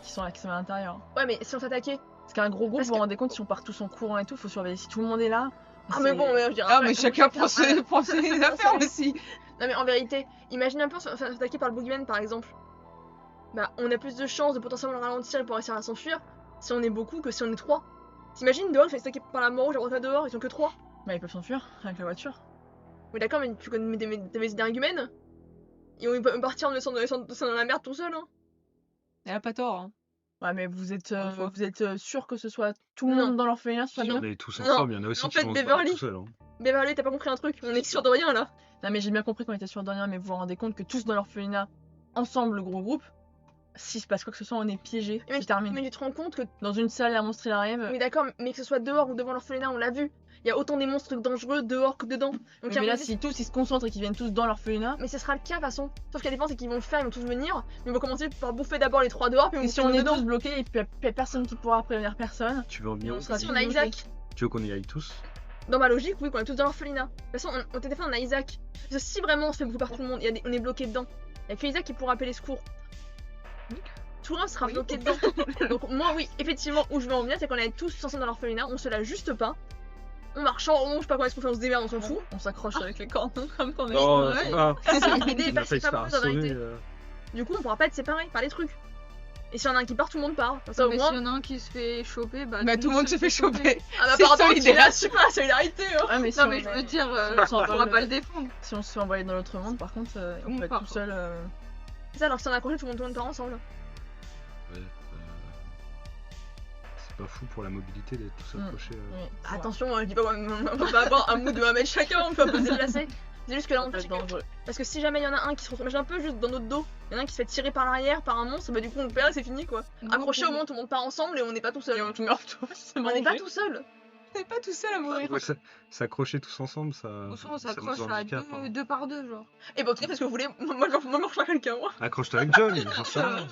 Qui sont à l'intérieur. Ouais, mais si on s'attaquait. Parce qu'un gros groupe, Parce vous vous que- rendez compte, si on part tous en courant et tout, faut surveiller. Si tout le monde est là. Ah, c'est- mais bon, mais je dirais. Ah après, mais chacun prend ses affaires aussi. Non, mais en vérité, imagine un peu se faire attaquer par le boogeyman par exemple. Bah, on a plus de chances de potentiellement le ralentir et pouvoir réussir à s'enfuir si on est beaucoup que si on est 3. T'imagines dehors, ils se fait attaquer par la mort rouge, après pas dehors, ils sont que 3. Bah ils peuvent s'enfuir avec la voiture. Oui, d'accord, mais tu connais des idées et on peut partir en descendant dans la merde tout seul, hein. Elle a pas tort. Hein. Ouais, mais vous êtes, Enfin. sûr que ce soit tout le Non. monde dans l'orphelinat, ce soit Non. bien? On est tous Non. ensemble, il y en a aussi En qui fait, vont se Beverly- battre tout seuls. Hein. Beverly, t'as pas compris un truc, on est sûr de rien là. Non, mais j'ai bien compris qu'on était sûr de rien, mais vous vous rendez compte que tous dans l'orphelinat, ensemble, le gros groupe, s'il se passe quoi que ce soit, on est piégé. Mais, C'est terminé. mais tu te rends compte que. Dans une salle, un monstre il arrive. Oui, d'accord, mais que ce soit dehors ou devant l'orphelinat, on l'a vu. Il y a autant des monstres dangereux dehors que dedans. Donc, Oui, à mais mon là, avis, si tous ils se concentrent et qu'ils viennent tous dans l'orphelinat, Mais ce sera le cas de toute façon. Sauf qu'à la différence, c'est qu'ils vont le faire, ils vont tous venir. Mais ils vont commencer par bouffer d'abord les 3 dehors, puis ils et vont si on est dedans. tous bloqués, il n'y a personne qui pourra prévenir personne. Tu veux en venir On où sera Si tous on a bloqués. Isaac, Tu veux qu'on y aille tous? dans ma logique, oui, qu'on est tous dans l'orphelinat. De toute façon, au téléphone, on a Isaac. Parce que si vraiment on se fait bouffer par tout le monde, on est bloqué dedans. Il y a que Isaac qui pourra appeler les secours. Tout le monde sera bloqué dedans. Donc, moi, oui, effectivement, où je veux en venir, c'est qu'on est tous ensemble dans l'orphelinat, on se lâche juste pas. On marche en rond, je sais pas comment est-ce qu'on fait, on se démerde, on s'en fout. On s'accroche avec les cordes comme qu'on est. Non, ouais. c'est pas. L'idée est On a pas failli se pas faire mauvaise en vérité. assommer. Du coup, on pourra pas être séparés par les trucs. Et s'il y en a un qui part, tout le monde part. Comme ça, au Mais moins. s'il y en a un qui se fait choper, bah. Bah tout le monde se fait choper. Ah bah c'est pardon, solidaire. je sais pas, la solidarité hein. Ouais, mais si Non, on, mais je veux dire, on s'en on pourra envole. pas le défendre. Si on se fait envoyer dans l'autre monde, par contre, on On peut être part, tout seul. C'est ça, alors que si on a accroché, tout le monde part ensemble. Ouais, c'est pas fou pour la mobilité d'être tous Mm. accrochés. Oui, c'est Attention, je dis pas, on va pas avoir un mood de 1 mètre chacun, on peut pas se déplacer. C'est juste que là, vrai. on Ça peut fait être dangereux. parce que si jamais il y en a un qui se retrouve, imagine un peu juste dans notre dos, il y en a un qui se fait tirer par l'arrière par un monstre, bah du coup on perd et c'est fini quoi. Accroché au moins, tout le monde part ensemble et on n'est pas tout seul. Et on te meurt tous, c'est On n'est pas mangé. tout seul. On n'est pas tout seul à mourir. Ouais, s'accrocher tous ensemble, ça. Au fond, on ça nous s'accroche à handicape, hein. deux par deux, genre. Et bah, en tout cas, parce que vous voulez, moi je rejoins quelqu'un, moi. Accroche-toi avec John, j'en sais rien.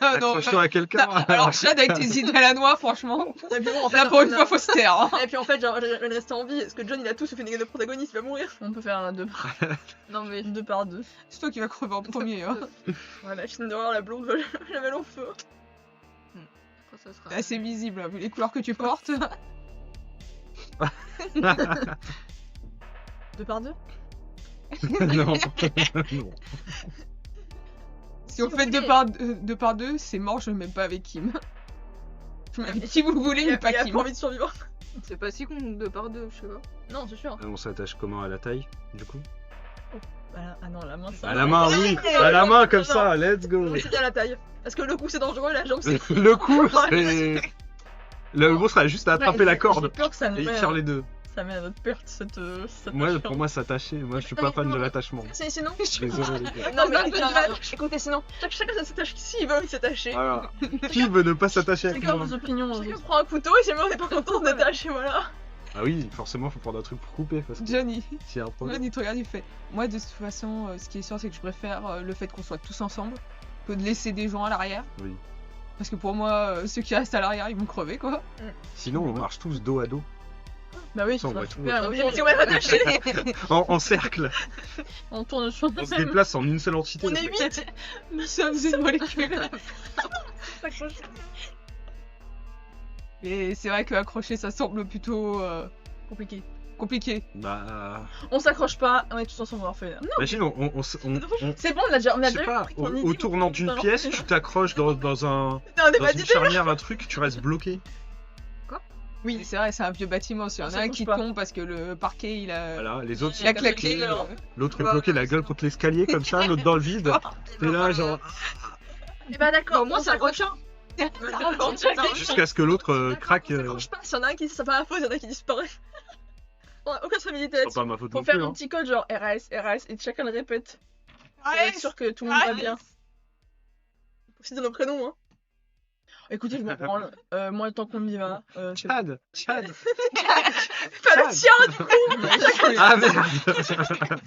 Ah, non. Accroche-toi à quelqu'un. Alors Chad avec tes idées à la noix, franchement. Et puis bon, en fait, Là pour une fois faut se taire. Hein. Et puis en fait, genre, je vais rester en vie, parce que John il a tout, se fait négatif de protagoniste, il va mourir. On peut faire un 2 Non, mais. par 2. C'est toi qui vas crever en premier. Hein. Ouais, la film d'horreur, la blonde, j'avais au feu. Ça sera. C'est assez visible, hein, vu les couleurs que tu portes. 2 par 2? Non. Non. Si on fait deux par deux, c'est mort, je ne m'aime pas avec Kim. Je m'aime qui vous voulez, mais pas il a Kim. pas envie de survivre. C'est pas si con, 2 par 2, je sais pas. Non, c'est sûr. On s'attache comment à la taille, du coup? Ah non, la main ça. À la main, oui. À la main, comme ça, let's go. Oui, c'est bien la taille. Parce que le coup c'est dangereux, la jambe c'est. Le coup, c'est. Le monstre a juste à attraper la J'ai corde peur que ça et nous il met, tire les deux. ça met à notre perte cette Moi, affaire. pour moi, s'attacher. Moi, je suis pas fan de l'attachement. Sinon. Désolé, les gars. Non, mais Non, mais écoutez, sinon, chacun s'attache s'il veut s'attacher. Voilà. Qui veut ne pas s'attacher avec Chacun moi? vos opinions. Chacun prend un couteau et si jamais on n'est pas content, on s'attache et voilà. Ah oui, forcément, faut prendre un truc pour couper parce que Johnny, s'il y a un problème. Johnny te regarde, il fait. Moi de toute façon, ce qui est sûr, c'est que je préfère le fait qu'on soit tous ensemble que de laisser des gens à l'arrière. Oui. Parce que pour moi, ceux qui restent à l'arrière, ils vont crever quoi. Sinon, on marche tous dos à dos. Bah oui, Ça, on ça voit va tout. super. Donc, si on va s'attacher, En cercle. On tourne sur On se déplace en une seule entité. on est 8. Nous sommes une molécule. Et c'est vrai que accrocher, ça semble plutôt compliqué. Bah. On s'accroche pas, on est tous ensemble dans l'orphelinat. Imagine, on C'est bon, on a déjà je sais vu pas, ton idée. au tournant d'une Alors, pièce, c'est tu t'accroches dans Non, on n'est dans pas une dit. charnière, un truc, tu restes bloqué. Oui, c'est vrai, c'est un vieux bâtiment. S'il y en Ça a un bouge qui pas. tombe parce que le parquet, il a... Voilà, les autres Il a sont claqué. bloqués, alors. l'autre est bloqué la gueule contre l'escalier comme ça, l'autre dans le vide. Et là, genre, Et bah d'accord, Bon, moi, c'est un requin. jusqu'à ce que l'autre craque. On s'accroche pas, s'il y en a un qui c'est pas la faute, il y en a qui disparaît. On a aucune stabilité C'est là-dessus. pas ma faute Faut non faire plus. un Hein. petit code genre RAS, RAS, et chacun le répète. Pour être sûr que tout le monde va bien. Faut citer nos prénoms, hein. Écoutez, je me branle. Moi, tant qu'on y va. Chad. Pas le tien, du coup. Ah merde.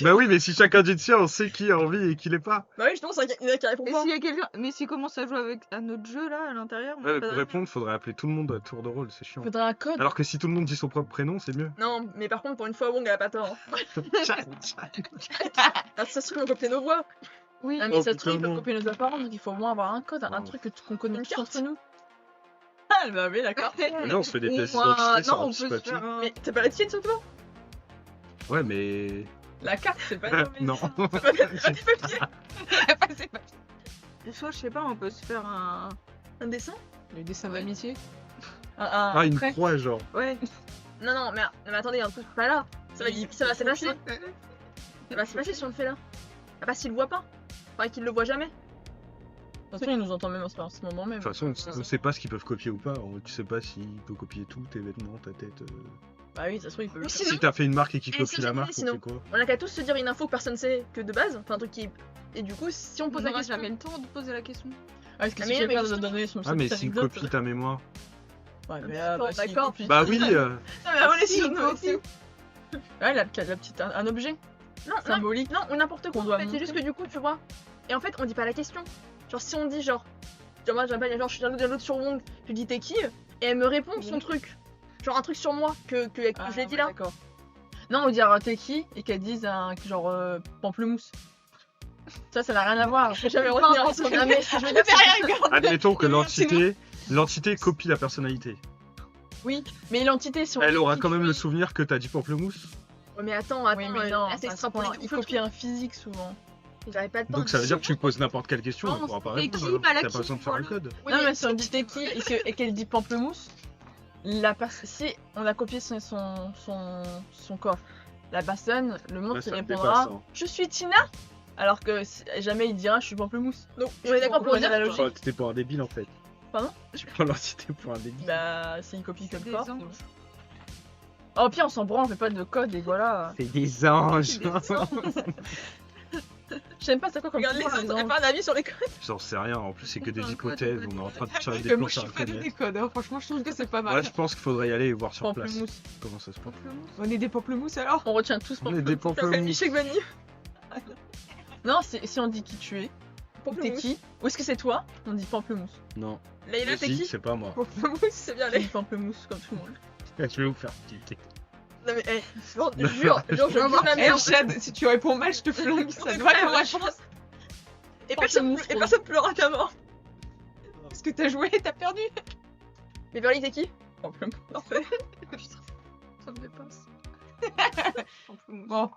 Bah oui, mais si chacun dit le sien, on sait qui a envie et qui l'est pas. Bah oui, justement, il y en a qui répondent Et pas. s'il y a quelqu'un. Mais s'il commence à jouer avec à notre jeu là, à l'intérieur. on Ouais, peut pour pas- répondre, faudrait appeler tout le monde à tour de rôle, c'est chiant. Faudrait un code. Alors que si tout le monde dit son propre prénom, c'est mieux. Non, mais par contre, pour une fois, Wong elle a pas tort. Ah, ça se trouve, on copier nos voix. Oui. Ah, mais Oh, ça se trouve, il putain, peut non. copier nos apparences, donc il faut au moins avoir un code, un Oh. truc qu'on connaît Une tous carte. entre nous. Ah, bah oui, d'accord. Là, on se fait des Ou pièces un- d'identité sur Non, un on petit peut se papier. faire un. Mais t'as pas la tienne sur toi? Ouais, mais. La carte, c'est pas dans mes- non. Et soit, je sais pas, on peut se faire un. Un dessin? Le dessin d'amitié. Ah, une trait. croix, genre. Ouais. Non, non, mais attendez, il y a un truc pas là. Ça va se passer. Ça va se passer si on le fait là. Ah bah s'il le voit pas. Faudrait qu'il le voit jamais. De toute façon, il nous entend même en ce moment même. De toute façon, on sait pas ce qu'ils peuvent copier ou pas. Tu sais pas s'il peut copier tout, tes vêtements, ta tête. Bah oui, ça se trouve, il peut le Mais faire. sinon- Si t'as fait une marque et qu'il Et copie si la jamais, marque, on sinon. fait quoi? On a qu'à tous se dire une info que personne sait que de base. Enfin un truc qui est... Et du coup, si on pose la question... jamais le temps de poser la question. Ah, est-ce que Ah, si mais quelqu'un justement- nous a donné son Ah, mais petite s'il anecdote, copie ta mémoire. Ouais, mais D'accord, bah, s'il d'accord. copie- Bah oui, Non mais allez, si, Si, nous nous aussi. Ouais, la petite, un objet Non, non, symbolique. non, ou n'importe quoi Qu'on doit en fait. C'est montrer. juste que du coup, tu vois. Et en fait, on dit pas la question. Genre si on dit genre... moi j'appelle, genre je suis un autre sur Wong, je lui dis t'es qui? Et elle me répond son truc. Genre un truc sur moi que Ah, je l'ai dit ouais, là. D'accord. Non, on dirait t'es qui et qu'elle dise un genre pamplemousse. Ça n'a rien à voir. Je vais jamais retenir. Non mais ce que je veux dire, c'est- Admettons que l'entité copie la personnalité. Oui, mais l'entité, si on Elle dit aura qui quand tu même es- le souvenir que t'as dit pamplemousse. Ouais, mais attends, Oui, mais non, là, c'est à ce extrapolé. point, il copie un physique souvent. J'avais pas de temps. Donc ça veut dire que tu poses n'importe quelle question, Non, on pourra pas c'est répondre. qui, alors. bah, la T'as qui, pas besoin de faire un voilà. code. Oui, Non, mais mais si on dit t'es qui et qu'elle dit pamplemousse, si on a copié son corps, la personne, le monstre, ça il me répondra dépasse, hein. je suis Tina. Alors que jamais il dira je suis pamplemousse. Donc, on est d'accord pour dire. la Tu logique. prends l'entité pour un débile en fait. Pardon? Tu prends l'entité pour un débile. Bah, s'il copie quelque Des part. anges. Oh, pire, on s'en branle, on fait pas de code et voilà. C'est des anges. J'aime pas, c'est quoi comme Regarde les pouvoir, autres, les t'as pas un avis sur les codes. J'en sais rien, en plus c'est que des Un code, hypothèses, on peut on est en dire. train de tirer des Moi, plans je sur suis la pas de connaître. des codes, hein. Franchement, je trouve que c'est pas mal. Ouais, je pense qu'il faudrait y aller et voir sur place. Pamplemousse. Comment ça se passe. On est des pamplemousses alors? On retient tous On est des pamplemousse. Comme pamplemousses. Michel Vanille. Non, si on dit qui tu es, ou t'es qui, ou est-ce que c'est toi, on dit pamplemousse. Non, Leïla, t'es si, qui? c'est pas moi. Pamplemousse, c'est bien On les. dit pamplemousse comme tout le monde. Je vais vous faire tilter. Non mais, hey, je jure, je jure la Eh, merde. Chad, si tu réponds mal, je te flingue. Ça te va comme réponse? Et personne pleura ta mort. Parce que t'as joué, t'as perdu. Mais Berly, t'es qui? Pamplemousse. Parfait. Ça me dépasse. Bon.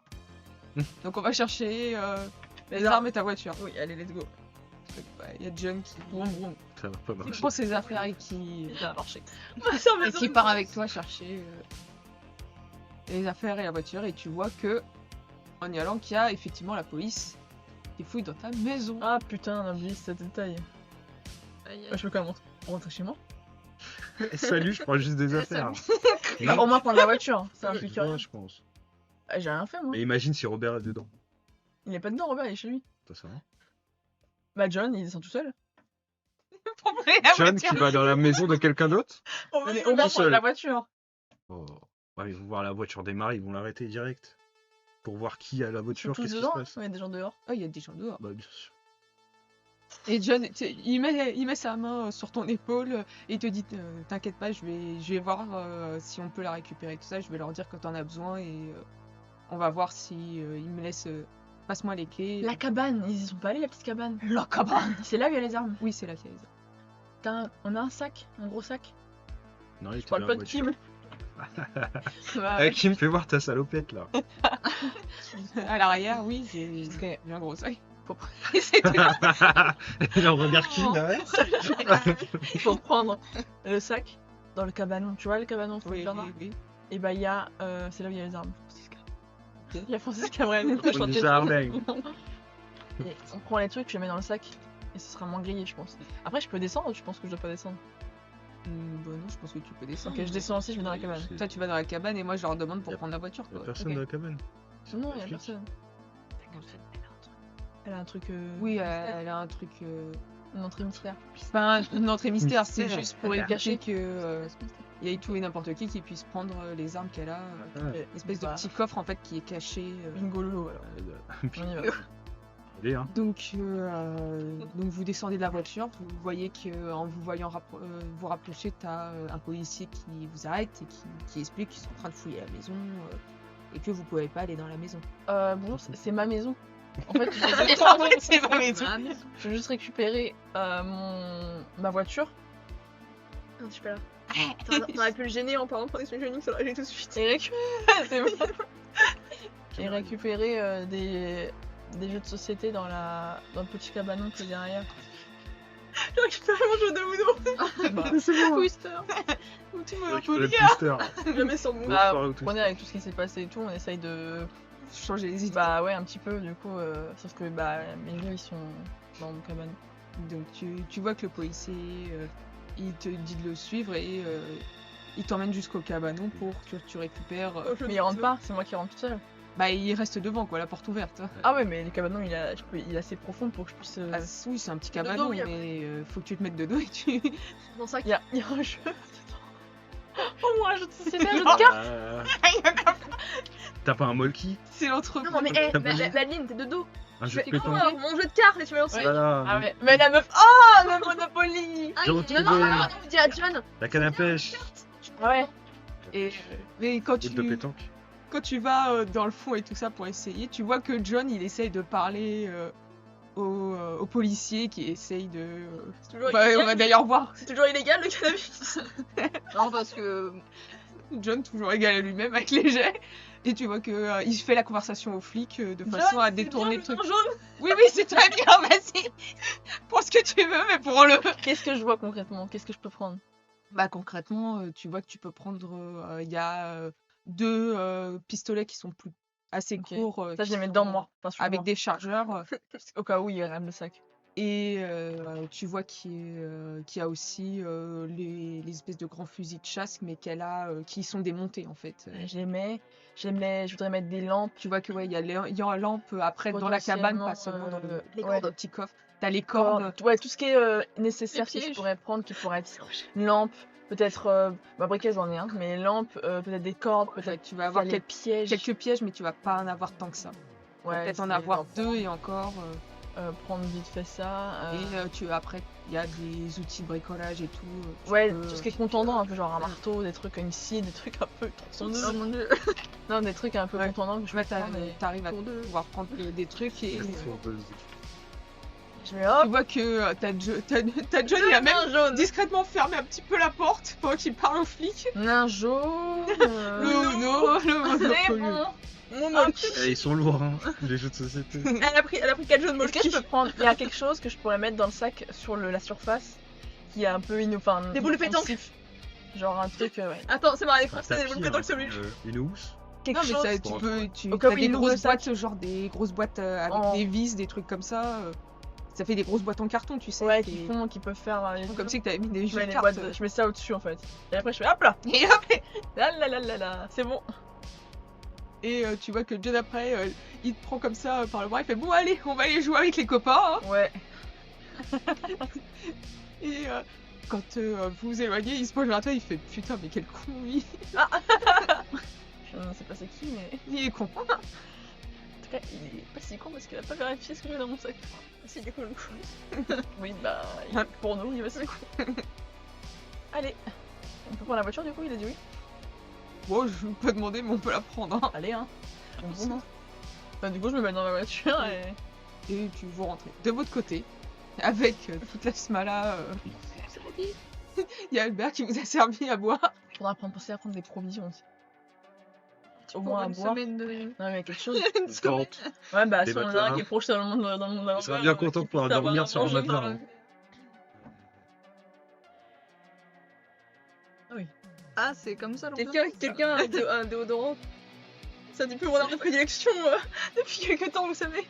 Donc on va chercher les armes et ta voiture. Oui, allez, let's go. Il y a John qui Ça va pas marcher. prend ses affaires et qui Ça va marcher. part avec toi chercher les affaires et la voiture, et tu vois que en y allant qu'il y a effectivement la police qui fouille dans ta maison. Ah putain, on a oublié ce détail. Aïe, Je peux quand même rentrer chez moi. Salut, je prends juste des affaires. Bah, au moins prendre la voiture, ça implique rien. Ouais, je pense. Ah, j'ai rien fait moi. Mais imagine si Robert est dedans. Il est pas dedans, Robert, il est chez lui. Ça va. Bah, John, il descend tout seul. John qui va dans la maison de quelqu'un d'autre. Mais on va seul. prendre la voiture. Oh. Ouais, ils vont voir la voiture démarrer, ils vont l'arrêter direct. Pour voir qui a la Ils sont voiture, tous qu'est-ce qui se dedans. passe. Ouais, il y a des gens dehors. Ah, il y a des gens dehors. Bah, bien sûr. Et John, il met sa main sur ton épaule et il te dit t'inquiète pas, je vais voir si on peut la récupérer, tout ça. Je vais leur dire que t'en as besoin et on va voir si ils me laissent. Passe-moi les clés. La cabane, ils y sont pas allés, la petite cabane. La cabane. C'est là où il y a les armes. Oui, c'est là qu'il y a les On a un sac, un gros sac. Non, il Je parle était pas dans de la voiture. Kim. armes. Kim, fais voir ta salopette là. À l'arrière, oui, j'ai un gros sac. Et là, on regarde Kim derrière. Il faut prendre le sac dans le cabanon, tu vois le cabanon, Oui, le jardin. oui. Et bah il y a, c'est là où il y a les arbres. Il y a Francis Cabrel. Au jardin. Et on prend les trucs, je les mets dans le sac. Et ce sera moins grillé, je pense. Après, je peux descendre ou tu penses que je dois pas descendre? Bah non, je pense que tu peux descendre. Ok, je descends aussi, je vais dans la cabane. Toi, tu vas dans la cabane et moi, je leur demande pour Y'a- prendre la voiture. Y'a Quoi. personne Ok. dans la cabane. Non, il y a Flic. personne. Elle a un truc. Oui, elle a un truc. Une entrée mystère. Pas une entrée mystère, c'est Mystère. juste pour Elle a éviter caché. que y ait tout et n'importe qui puisse prendre les armes qu'elle a. Ah, Et- Une espèce de bah, petit coffre en fait qui est caché. Bingo lolo alors. On y va. Allez, hein. Donc vous descendez de la voiture, vous voyez que en vous voyant vous rapprocher, t'as un policier qui vous arrête et qui explique qu'ils sont en train de fouiller la maison et que vous pouvez pas aller dans la maison. Bonjour, c'est ma maison. En fait, C'est ma maison. je veux juste récupérer ma voiture Non, je suis pas là. T'aurais pu le gêner en parlant de protection hygiénique, ça l'aurait gêné tout de suite. et et récupérer des jeux de société dans le petit cabanon qui est derrière. J'ai récupéré mon jeu de Uno. Bah, C'est bon. Twister. Tu Je me récupère le Twister. booster. Jamais sans moi. Bah, Bonsoir, tout prenez avec tout ce qui s'est passé et tout, on essaye de. Changer les idées. Bah ouais, un petit peu du coup, sauf que bah mes jeux ils sont dans mon cabane. Donc tu vois que le policier il te dit de le suivre et il t'emmène jusqu'au cabanon pour que tu récupères. Mais il rentre pas, c'est moi qui rentre toute seule. Bah il reste devant quoi, la porte ouverte. Ah ouais, mais le cabanon il est assez profond pour que je puisse. Ah, oui, c'est un petit Dedans, cabanon, il y a- mais faut que tu te mettes dedans et tu. Dans ça, Il y a un jeu. Au moins un jeu de société, un jeu de cartes. T'as pas un molki? C'est l'entreprise. non, mais T'as pas dit Madeline, t'es de dos. Un Je jeu de fais pétanque? quoi, mon jeu de cartes et tu me lances. Ouais. Voilà. Ah ouais, mais la meuf. Oh, le Monopoly. Ah, J'ai non, retrouvé non, non, on dit à John. la canne à pêche. Ah ouais. Et mais quand Boule de tu pétanque. quand tu vas dans le fond et tout ça pour essayer, tu vois que John il essaye de parler au policier qui essaye de. C'est toujours Bah, on illégal. va d'ailleurs voir C'est toujours illégal le cannabis. Non, parce que. John toujours égal à lui-même avec les jets. Et tu vois que il fait la conversation aux flics de façon à détourner le truc. Jaune. Oui, c'est très bien, vas-y. Pour ce que tu veux, mais pour le. Qu'est-ce que je vois concrètement? Qu'est-ce que je peux prendre? Bah concrètement, tu vois que tu peux prendre. Il y a deux pistolets qui sont assez Ok. courts. Ça, je qui les mets sont dedans moi. Pas sur Avec moi. des chargeurs. Au cas où il rame le sac. Et tu vois qu'il y a aussi les espèces de grands fusils de chasse, mais qui sont démontés en fait. Je les mets. Je voudrais mettre des lampes. Tu vois que ouais, il y a une lampe après dans la cabane, pas seulement dans les ouais. petits coffres. T'as les cordes. Ouais, tout ce qui est nécessaire Les que je pièges. pourrais prendre, qui pourrait être une lampe, peut-être. Bah, briquet, j'en ai un, mais lampe, peut-être des cordes, Ouais, peut-être. tu vas avoir les pièges. quelques pièges, mais tu vas pas en avoir tant que ça. Tu vas Ouais, peut-être en c'est- avoir deux et encore. prendre vite fait ça. Et après, il y a des outils de bricolage et tout. Tu Ouais, peux- tout ce qui est contondant, un peu genre un marteau, des trucs, une scie, des trucs un peu tronçonneux. Oh mon dieu. Non, des trucs un peu Ouais. contondants que je Ouais, peux prendre. et t'arrives à Pour deux. pouvoir prendre des trucs et Je mets hop. tu vois que t'as John, il a même jaune. discrètement fermé un petit peu la porte pendant qu'il parle aux flics. Nain jaune. Le Uno, le C'est Monopoly. bon. Mon Ah, molki. Ils sont lourds, hein, les jeux de société. Elle a pris 4 jeux de Est-ce que molki. je peux prendre. Il y a quelque chose que je pourrais mettre dans le sac sur la surface qui est un peu Des boules de pétanque. inoffensif. Genre un truc, ouais. Attends, c'est marrant, les Un français, des boules de pétanque sandwich. une housse. Quelque Non, mais chose. ça, pour tu Au cas as où des il ouvre le grosses sac. boîtes, genre des grosses boîtes avec En- des vis, des trucs comme ça. Ça fait des grosses boîtes en carton, tu sais. Ouais, qui qui peuvent faire. comme si que t'avais mis des je jeux mets de les cartes. boîtes, je mets ça au-dessus en fait. Et après je fais hop là. Et hop, Là là là là là. C'est bon. et tu vois que John après, il te prend comme ça par le bras, il fait bon allez, on va aller jouer avec les copains. Hein. Ouais. Et quand vous vous éloignez, il se penche vers toi, il fait putain mais quel con lui. Je ne sais pas c'est qui, mais. Il est con. En tout cas, il est pas si con parce qu'il a pas vérifié ce que j'ai dans mon sac. Si, du coup, le coup. Oui, bah, pour nous, il est pas si con. Allez. On peut prendre la voiture du coup, il a dit oui. Bon, je peux demander, mais on peut la prendre. Hein. Allez, hein. Bon, bah, du coup, je me mets dans ma voiture et. Et tu vous rentrez de votre côté, avec toute la smala. Il y a Albert qui vous a servi à boire. Faudra penser à prendre des provisions aussi. Au Pour moins à une boire. semaine de. Non, mais quelque chose. Tente. Ouais, bah, Des si on en a un matelas. qui est projeté dans le monde Il sera bien content de pouvoir dormir sur un matelas. Hein. Ah oui. Ah, c'est comme ça l'ambiance. Quelqu'un a un déodorant. C'est un petit peu mon arme de prédilection depuis quelques temps, vous savez.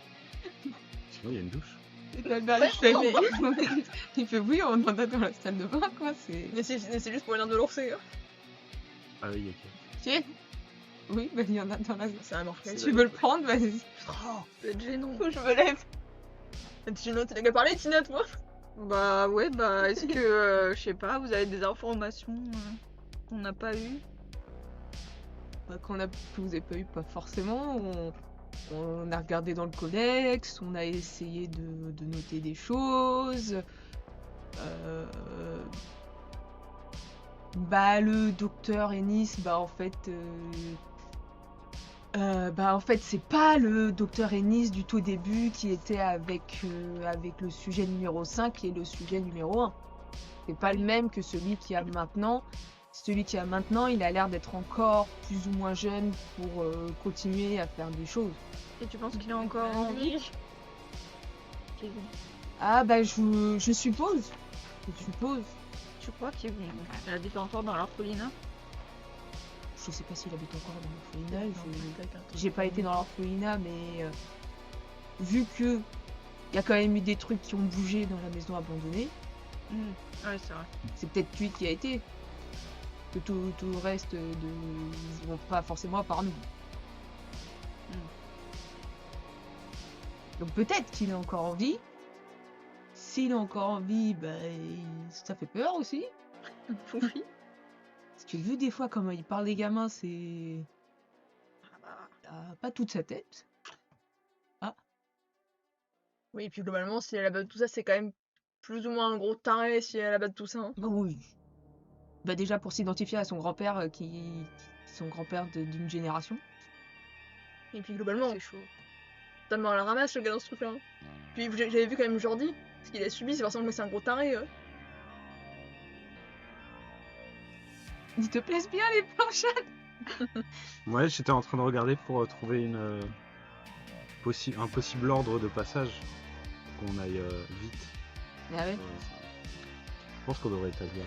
Sinon, il y a une douche. Albert, il fait oui, on en a dans la salle de bain, quoi. Mais c'est juste pour l'air de l'ourser. Ah oui, ok. Ok. Oui, bah il y en a dans la. C'est un morphée. Si tu veux le prendre, vas-y. Ça peut être gênant. Je me lève. T'as qu'à parler, Tina, toi. Bah ouais, bah est-ce que, je sais pas, vous avez des informations qu'on n'a pas eues? Bah, que vous avez pas eu, pas forcément. On a regardé dans le codex, on a essayé de noter des choses. Bah le docteur Ennis, bah en fait c'est pas le docteur Ennis du tout début qui était avec le sujet numéro 5 et le sujet numéro 1. C'est pas le même que celui qui a maintenant. Celui qui a maintenant, il a l'air d'être encore plus ou moins jeune pour continuer à faire des choses. Et tu penses qu'il est encore en vie? Ah bah je suppose. Je suppose. Tu crois qu'il habite encore dans l'orphelinat? Je sais pas s'il habite encore dans l'orphelinat. J'ai pas été dans l'orphelinat, mais vu que il y a quand même eu des trucs qui ont bougé dans la maison abandonnée. Ouais, c'est vrai. C'est peut-être lui qui a été. Que tout le reste ils vont pas forcément à part nous. Donc peut-être qu'il est encore en vie. S'il est encore en vie, bah, ça fait peur aussi. Foufi. Parce que vu des fois comment il parle des gamins, c'est... Il a pas toute sa tête. Oui, et puis globalement, si elle abat tout ça, c'est quand même plus ou moins un gros taré si elle abat tout ça. Hein. Bah oui. Bah déjà pour s'identifier à son grand-père son grand-père d'une génération. Et puis globalement, C'est chaud. totalement à la ramasse le gars dans ce truc-là. Hein. Puis j'avais vu quand même Jordi, ce qu'il a subi, c'est forcément que c'est un gros taré. Il te plaisent bien les planchettes? Ouais, j'étais en train de regarder pour trouver un possible ordre de passage. Qu'on aille vite. Ah ouais. Je pense qu'on devrait établir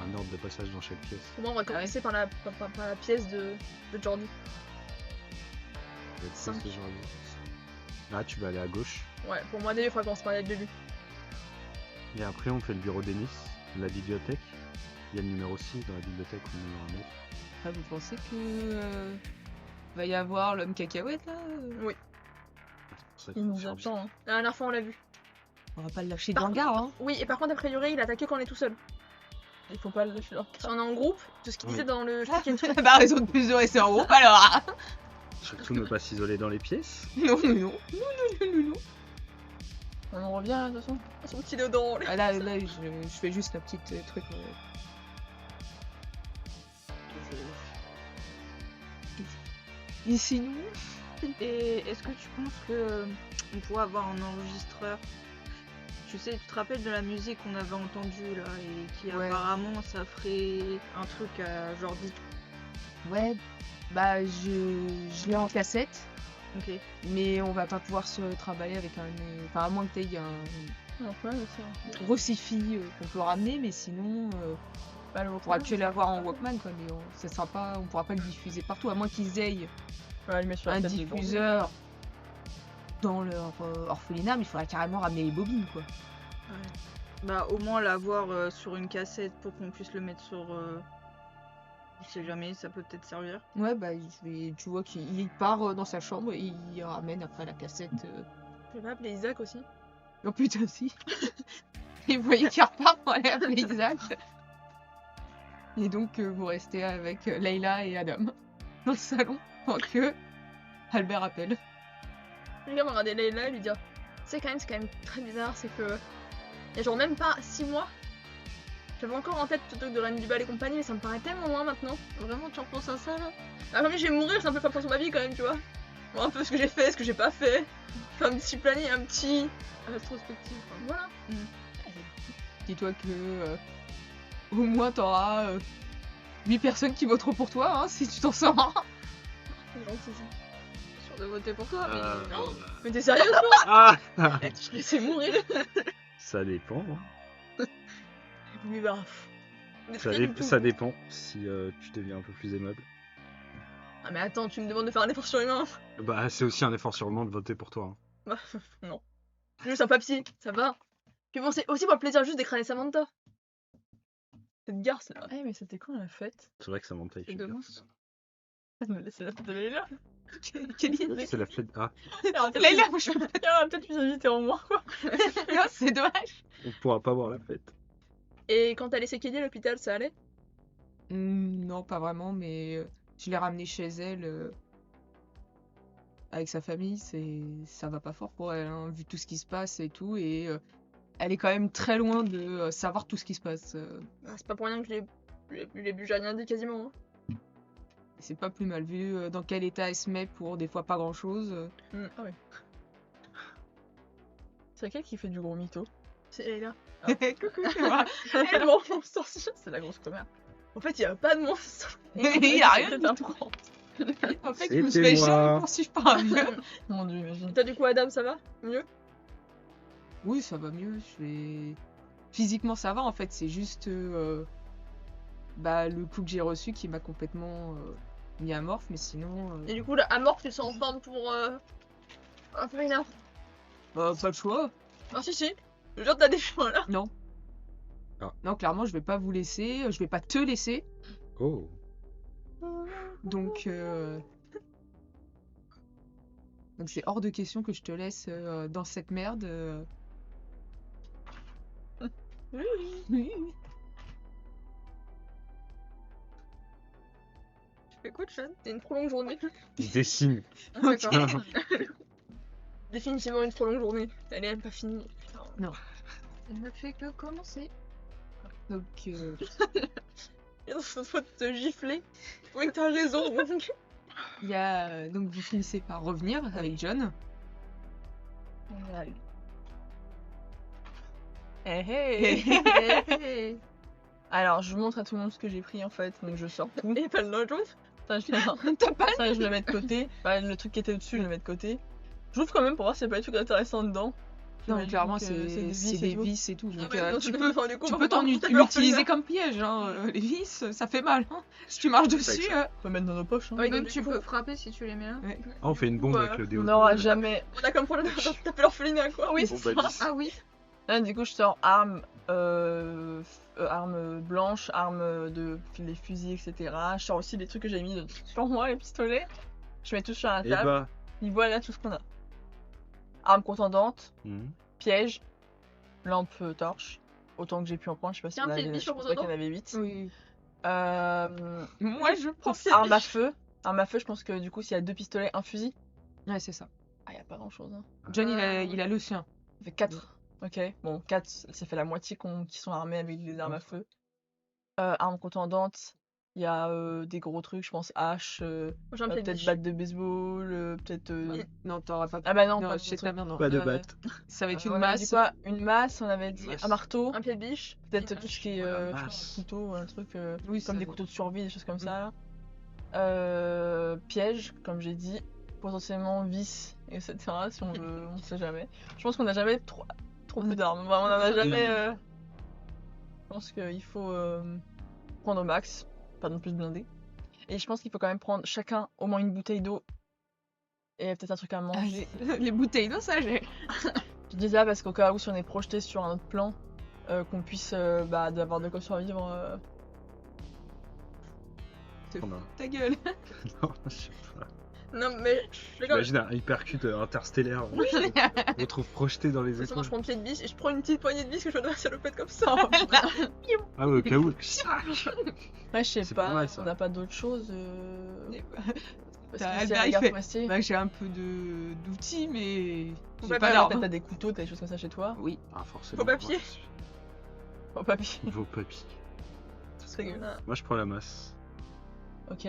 un ordre de passage dans chaque pièce. Pour moi, on va commencer par la pièce de Jordi. Cinq. Là, tu vas aller à gauche. Ouais, pour moi, déjà, il faudra commencer par la début. Et après, on fait le bureau d'Ennis, la bibliothèque. Il y a le numéro 6 dans la bibliothèque, ou le numéro 9. Ah, vous pensez que va y avoir l'homme cacahuète là? Oui. C'est pour ça qu'il Il faut nous faire vite. attend. Hein. La dernière fois, on l'a vu. On va pas le lâcher dans le gare, hein. Oui, et par contre, a priori, il attaque que quand on est tout seul. Il faut pas le lâcher là. Si on est en groupe, tout ce qu'il disait Oui. dans le... Bah raison de plus de rester en groupe alors. Surtout ne pas s'isoler dans les pièces. Non. On en revient là, de toute façon. Son petit déodorant. Ah, là je fais juste un petit truc. Et sinon, Et est-ce que tu penses que on pourrait avoir un enregistreur? Tu sais, tu te rappelles de la musique qu'on avait entendue là et qui Ouais. apparemment ça ferait un truc à Jordi. ouais, bah je l'ai en cassette, Ok. mais on va pas pouvoir se travailler avec un... Enfin à moins que t'aies un Alors, ouais, c'est gros sci-fi qu'on peut ramener, mais sinon pas le on pourra que l'avoir en Walkman quoi, mais ça sera pas, on pourra pas le diffuser partout, à moins qu'ils aient Ouais, il met sur la un tête des diffuseur dans leur orphelinat, mais il faudrait carrément ramener les bobines quoi. Bah au moins l'avoir sur une cassette pour qu'on puisse le mettre sur... On sait jamais, ça peut peut-être servir. Ouais, bah tu vois qu'il part dans sa chambre et il ramène après la cassette. Je vais appeler Isaac aussi. Oh putain, si. Et vous voyez qu'il repart pour aller appeler Isaac. Et donc vous restez avec Leila et Adam dans le salon pendant que Albert appelle. Le gars va regarder Leila et lui dire c'est quand même très bizarre, c'est que. Il y a genre même pas 6 mois. J'avais encore en tête ce truc de Reine du Bal et compagnie, mais ça me paraît tellement loin maintenant. Vraiment, tu repenses à ça là? Ah, comme je vais mourir, c'est un peu pas pour ma vie quand même, tu vois. Voir un peu ce que j'ai fait, ce que j'ai pas fait. Faire un petit planning, un petit. Rétrospective. Quoi. Voilà. Dis-toi que au moins t'auras 8 personnes qui voteront pour toi hein, si tu t'en sors. C'est gentil ça. Sûr de voter pour toi, mais... Oh, mais t'es sérieux toi? Ah Je laissais mourir. Ça dépend. Hein. Oui, bah. Des Ça, trucs tout. ça dépend si tu deviens un peu plus aimable. Ah mais attends, tu me demandes de faire un effort surhumain. Bah, c'est aussi un effort sûrement de voter pour toi. Hein. Bah, non. Juste un papier, ça va. Puis bon, c'est aussi pour le plaisir juste d'écraser Samantha. Cette garce là. Eh, mais c'était quand la fête? C'est vrai que ça monte avec C'est une demain. garce. C'est la fête de Leïla. Quelle idée. C'est la fête. Ah, Leïla, moi je peux Il y aura peut-être plus invité en moins, quoi. Non, c'est dommage. on pourra pas voir la fête. Et quand t'as laissé Kelly à l'hôpital, ça allait? Non, pas vraiment, mais je l'ai ramenée chez elle avec sa famille. Ça va pas fort pour elle, hein, vu tout ce qui se passe et tout. Et elle est quand même très loin de savoir tout ce qui se passe. Ah, c'est pas pour rien que je l'ai bu, j'ai rien dit quasiment. Hein. C'est pas plus mal vu dans quel état elle se met pour des fois pas grand chose. Ah oui. C'est laquelle qui fait du gros mytho? C'est elle là. Coucou, c'est moi. Elle bon monstre. C'est la grosse commère. En fait, y a pas de monstre. Il y a rien C'est du un tout. trou. En fait, je me C'était suis fait moi. chier pour si je pars un mieux. Mon dieu, imagine. T'as du coup Adam, ça va? Mieux? Oui, ça va mieux. Physiquement, ça va en fait. C'est juste le coup que j'ai reçu qui m'a complètement mis amorphe, mais sinon. Et du coup, là, Amorph, tu sens en forme pour. Un final. Pas le choix. Ah, si. Je jure, t'as des choix là. Non. Ah. Non, clairement, je vais pas vous laisser. Je vais pas te laisser. Oh. Donc, c'est hors de question que je te laisse dans cette merde. Oui. Tu fais quoi de Sean? C'est une trop longue journée. Il dessine. D'accord. Définitivement une trop longue journée. Elle est même pas finie. Putain. Elle ne fait que commencer. Donc, Et donc, faut te gifler. Oui, t'as raison. il y a donc vous finissez par revenir avec John. Hey. Alors, je montre à tout le monde ce que j'ai pris en fait, donc je sors tout. Et pas le Lord Jones. Ça, je le mets de côté. Bah, le truc qui était au-dessus, je le mets de côté. J'ouvre quand même pour voir s'il n'y a pas des trucs intéressants dedans. Non, J'imagine clairement, que c'est des vis et tout. Donc, Ah, tu peux tu l'utiliser comme piège. Hein. Les vis, ça fait mal. Hein. Si tu marches dessus. On peut mettre dans nos poches. Hein. Oui, Même donc, tu du coup, peux frapper si tu les mets là. Ah, on fait une bombe Ouais. avec le déo. On n'aura jamais. on a comme problème de taper l'orphelinat quoi. Oui, Bombe à 10. Ah oui. Là, du coup, je sors arme blanche, arme de les fusils, etc. Je sors aussi des trucs que j'ai mis sur moi, les pistolets. Je mets tout sur la Et table. bah. Ils voient là tout ce qu'on a. Arme contendante, piège, lampe torche. Autant que j'ai pu en prendre, je sais pas si Tiens, on un avait, petit je sur pense pas qu'il y en contendant. avait 8. Oui. Moi, je pense arme à feu. Arme à feu, je pense que du coup, s'il y a 2 pistolets, un fusil. Ouais, c'est ça. Ah, y a pas grand chose. Hein. John, il a le sien. Ça fait 4. Ok, bon, 4, ça fait la moitié qui sont armés avec des armes à feu. Arme contendante, il y a des gros trucs, je pense, hache, J'ai un pied de peut-être biche. batte de baseball, peut-être. Non, t'auras pas. Ah bah non, Non, pas je sais très bien, non. Pas de Euh, batte. Ça va être on une avait dit masse. quoi? Une masse, on avait dit Masse. un marteau, Un pied de biche. peut-être tout ce qui est Oh la je sais pas, masse. un couteau, un truc Oui, ça comme des va. couteaux de survie, des choses comme ça. Piège, comme j'ai dit, potentiellement vis, etc. Si on veut, on sait jamais. Je pense qu'on n'a jamais trop peu d'armes. Vraiment, on en a jamais. Je pense qu'il faut prendre au max, pas non plus se blinder. Et je pense qu'il faut quand même prendre chacun au moins une bouteille d'eau et peut-être un truc à manger. Les bouteilles d'eau, ça j'ai. Je dis ça parce qu'au cas où, si on est projeté sur un autre plan, qu'on puisse d'avoir de quoi survivre. Ta gueule. Non, je sais pas. Non, mais je suis d'accord. J'imagine un hypercute interstellaire. On se retrouve projeté dans les De toute façon, moi, étoiles. je prends le pied de biche et je prends une petite poignée de biche que je vais donner à la salopette comme ça. Ah ouais, au cas où. Ouais, je sais C'est pas, pas mal, ça. on n'a pas d'autre chose. Parce T'as que si Albert, la il garde fait- forestier, Bah, j'ai un peu d'outils, mais. Faut J'ai pas pas perdre, d'armes. t'as des couteaux, t'as des choses comme ça chez toi. Oui. Ah, forcément. Faux papier. Au papier. Vos papiers. C'est dégueu. Moi, je prends la masse. Ok.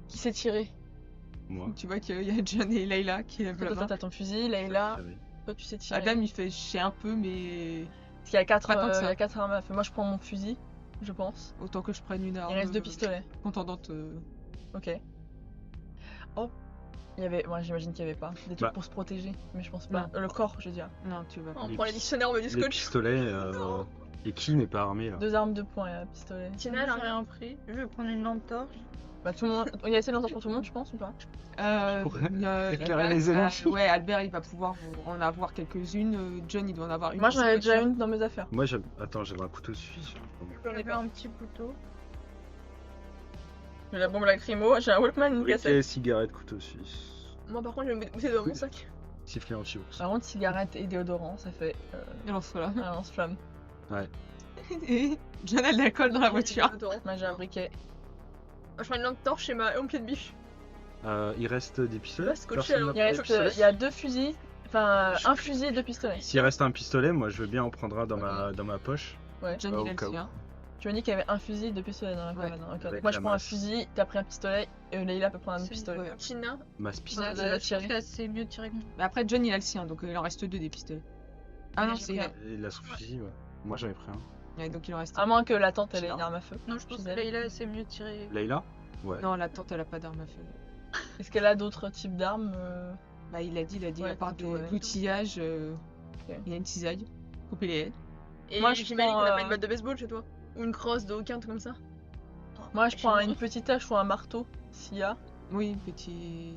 Qui s'est tiré? Moi. Tu vois qu'il y a John et Layla qui lèvent la Toi, main. t'as ton fusil, Layla, J'avais- toi tu sais tirer. Adam, il fait chier un peu, mais. Parce qu'il y a 4 Pas tant que ça. armes à feu. Moi je prends mon fusil, je pense. Autant que je prenne une arme. Il reste 2 pistolets. Contendante. Ok. Oh. Il y avait. Moi j'imagine qu'il y avait pas. Des trucs Bah. pour se protéger. Mais je pense pas. Non. Le corps, je veux dire. Non, tu vas pas. On prend les dictionnaires, on met du Les scotch. pistolets, Et qui n'est pas armé là? 2 armes de poing et un pistolet. Tina, elle a j'ai rien. rien pris. Je vais prendre une lampe torche. Bah tout le monde. Il y a assez longtemps pour tout le monde, je pense ou pas? Éclairer les élans. Ouais, Albert, il va pouvoir en avoir quelques-unes. John, il doit en avoir une. Moi dans j'en sa avais déjà voiture. une dans mes affaires. Moi j'avais. Attends, j'avais un couteau suisse. J'avais un petit couteau. J'ai la bombe lacrymo, j'ai un Walkman, une cassette. Briquet, cigarette, couteau suisse. Moi, par contre, je vais me bouter dans mon sac. Sifflet anti-ours. Par contre, cigarette et déodorant, ça fait Et lance-flamme. un lance-flamme. Et John a de l'alcool dans la voiture. Moi j'ai un briquet. Je prends une lampe torche et mon pied de biche. Il reste des pistolets. Bah, scotché, Personne alors. n'a Il pris de reste, pistolet. il y a 2 fusils, enfin un fusil et 2 pistolets. S'il reste un pistolet, moi je veux bien en prendre un dans ma poche. John, Au il a cas le où. sien. Tu m'as dit qu'il y avait un fusil et 2 pistolets dans la Ouais. cabane. Ok. Avec Moi la je prends un masse. fusil, t'as pris un pistolet et Leïla peut prendre un C'est- pistolet. ouais. Tina, Masse pistolet. Ouais, ça va tirer. C'est mieux tiré que moi. Mais après, John, il a le sien, donc il en reste 2 des pistolets. Ah non, Mais j'ai c'est. pris Il a son fusil, ouais. Moi j'en ai pris un. Ouais, donc il en reste. À moins que la tante elle ait C'est une arme à feu. Non, je pense que Gisèle. Leïla, c'est mieux tiré. Layla? Ouais. Non, la tante, elle a pas d'arme à feu. Est-ce qu'elle a d'autres types d'armes Bah, il a dit, Ouais, à part de plutôt, ouais. l'outillage, Ok. il y a une cisaille. Couper les haies. et Moi, moi, je j'imagine prends, qu'on a pas une batte de baseball chez toi. Ou une crosse de aucun, tout comme ça. Moi je prends une petite hache ou un marteau, s'il y a. Oui, petit.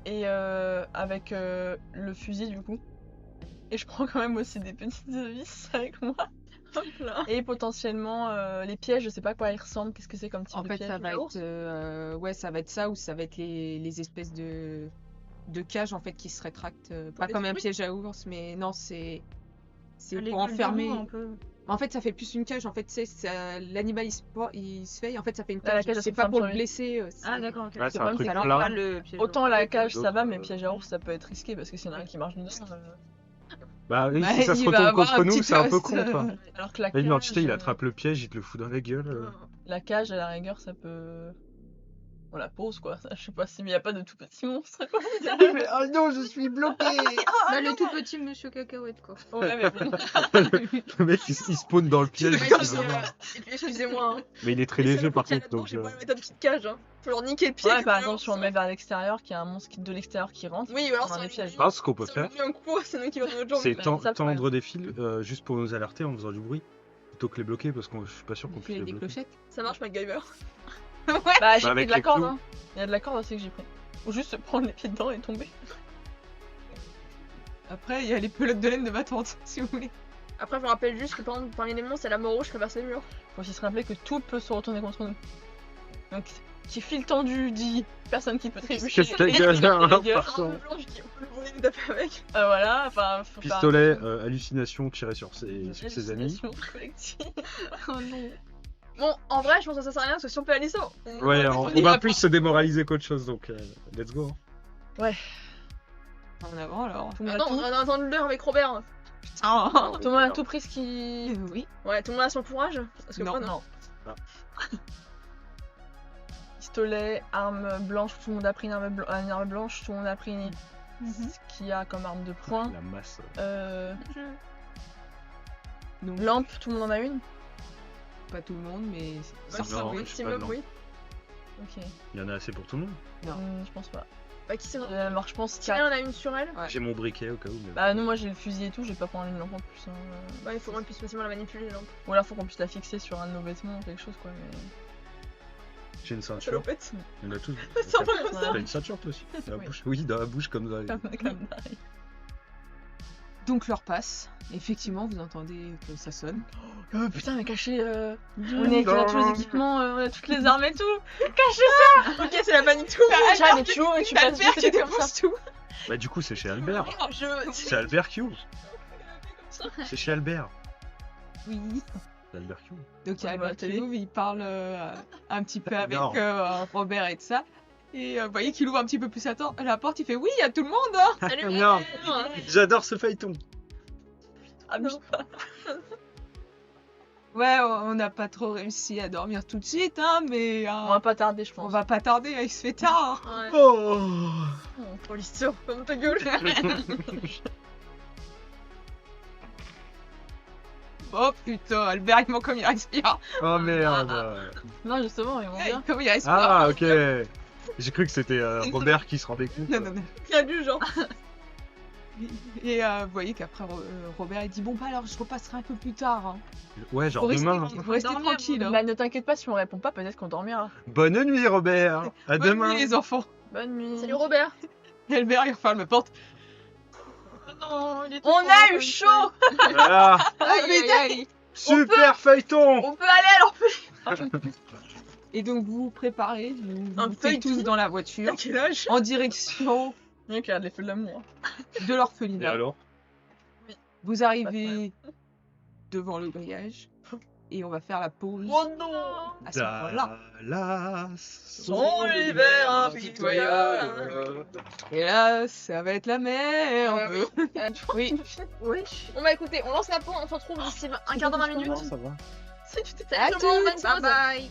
Et avec le fusil du coup. Et je prends quand même aussi des petites vis avec moi. Hop là. Et potentiellement les pièges, je sais pas à quoi ils ressemblent, qu'est-ce que c'est comme type En de fait, piège. ça va l'ours être. Ouais, ça va être ça, ou ça va être les espèces de cages en fait qui se rétractent. Pas les comme un fruits piège à ours, mais non, c'est. C'est Les pour enfermer. gueules de roue, un peu. En fait, ça fait plus une cage. En fait, c'est l'animal il se fait. Et en fait, ça fait une Ah, la cage. cage, elle C'est se pas pour transforme le en blesser. Ah, d'accord, ok. Ouais, c'est le un problème, truc c'est alors, plat. Pas le piège. Autant la cage ça D'autres, va, mais piège à ours ça peut être risqué parce que s'il y en a un qui marche dedans. Bah oui, Bah, si ça se il va retourne avoir contre un nous, petit c'est un peu toast, con quoi. Alors que la Là, cage, l'identité, il attrape le piège, il te le fout dans la gueule. la cage à la rigueur ça peut. On la pose quoi, ça, je sais pas si mais y a pas de tout petit monstre. Oh non, je suis bloqué. Bah, le tout petit monsieur cacahuète, quoi. Ouais, mais bon. Le mec, il spawn dans le piège. Et puis, excusez-moi. Hein. Mais il est très Les léger salopes par qu'il y a contre, là-dedans, donc. j'ai pas mettre une petite cage. Hein. Faut leur niquer le pied. Ouais, comme par un exemple, si on ours. le met vers l'extérieur, qu'il y a un monstre de l'extérieur qui rentre. Oui, ou alors on a c'est des pièges. Ah, ce qu'on peut Si on faire, lui met un coup, c'est nous qui va dans notre jambe. c'est ça, le problème. tendre des fils juste pour nous alerter en faisant du bruit. Plutôt que les bloquer, parce que je suis pas sûr qu'on Il puisse fait les des bloquer. clochettes. Ça marche, MacGyver. Bah, j'ai avec pris de la les corde. clous. Hein. Il y a de la corde aussi que j'ai pris. Ou juste se prendre les pieds dedans et tomber. Après, il y a les pelotes de laine de ma tante, si vous voulez. Après, je me rappelle juste que par exemple, parmi les monstres, c'est la mort rouge qui traverse les murs. Faut aussi se rappeler que tout peut se retourner contre nous. Donc, qui file tendu dit personne qui peut trébucher. Qu'est-ce que t'as Et gagné, qui hein, peut les gueules. par contre. Un peu blanc, je dis, on peut le voler, nous taper avec. Voilà, enfin, faut faire Pistolet, attention. hallucination tiré sur ses amis. Hallucination collective. Oh non. Bon, en vrai, je pense que ça sert à rien parce que si on peut aller ça. Ouais, on va plus se démoraliser qu'autre chose, donc let's go. En avant alors. Tout le monde a Attends, on tout. va attendre l'heure avec Robert. Putain. Tout le monde a tout pris ce qui. Oui. Ouais, tout le monde a son courage. Parce que Non, moi, non. Non. Ah. Pistolet, arme blanche, tout le monde a pris une arme blanche, tout le monde a pris Mhm. ce qu'il y a comme arme de poing. La masse. Lampe, tout le monde en a une. Pas tout le monde, mais. Bah, Non, oui, je sais Team pas, Up, non. oui. Ok. Il y en a assez pour tout le monde. Non. Je pense pas. Bah, qui c'est Alors je pense Tiens, 4. on a une sur elle. Ouais. J'ai mon briquet au cas où. Mais... Bah non, moi j'ai le fusil et tout, j'ai pas prendre une lampe en plus. Hein. Bah, il faut qu'on puisse facilement la manipuler, les lampes. Ou alors faut qu'on puisse la fixer sur un de nos vêtements ou quelque chose quoi. Mais... J'ai une Ça ceinture. l'opette. Il y en a tous. Ça va comme ça. T'as une ceinture toi aussi dans la Oui. bouche. Oui, dans la bouche comme dans les... comme Dari. Donc l'heure passe. Effectivement, vous entendez que ça sonne. Putain, mais caché. On a tous les équipements, on a toutes les armes et tout. Caché ça. Ok, c'est la panique tout. Tiens, mais tu vois, tu passes Albert vite qui comme ça. dépose tout. Bah du coup c'est chez Albert. Je. C'est Albert qui ouvre. C'est chez Albert. Oui. C'est Albert qui ouvre. Donc il y a On va à la Albert qui télé. ouvre, il parle un petit peu avec Non. Robert et de ça. Et vous voyez qu'il ouvre un petit peu plus la porte, il fait oui, il y a tout le monde. Hein. Salut, Non. Robert. J'adore ce feuilleton. Ah, Non. Ouais, on n'a pas trop réussi à dormir tout de suite, hein, mais On va pas tarder, je on pense. va pas tarder, il se fait tard. Ouais. Oh. Oh, l'histoire, comme ta gueule. Oh putain, Albert il manque comme il respire. Oh merde. Non, justement, ils vont bien. Comme il respire. Ah ok. J'ai cru que c'était Robert qui se rendait compte. Non, non, non. Rien du genre. Et vous voyez qu'après Robert il dit bon bah alors je repasserai un peu plus tard. Hein. Ouais, genre Faut rester, demain. faut rester dormir, tranquille. Hein. Bah, ne t'inquiète pas, si on répond pas, peut-être qu'on dormira. Bonne nuit, Robert. À Bonne demain. nuit, les enfants. Bonne nuit. Salut Robert. Albert il referme la porte. Non, il est On a eu chaud. Voilà. Aïe, aïe. Super feuilleton. On peut aller alors. Et donc vous vous préparez, vous Un montez feuilleton. tous dans la voiture T'as quel âge? en direction Regarde les feux de l'amour. de Et l'orphelinat. alors? Vous arrivez devant le grillage et on va faire la pause Oh non. à ce moment-là. Dallas, Son hiver impitoyable. Et là, ça va être la merde. Oui. Wesh. Bon bah écoutez, on lance la pause, on se retrouve d'ici un quart d'heure, 20 minutes. Ça va. Salut, À tout le monde, bonne toutes. pause. Bye bye.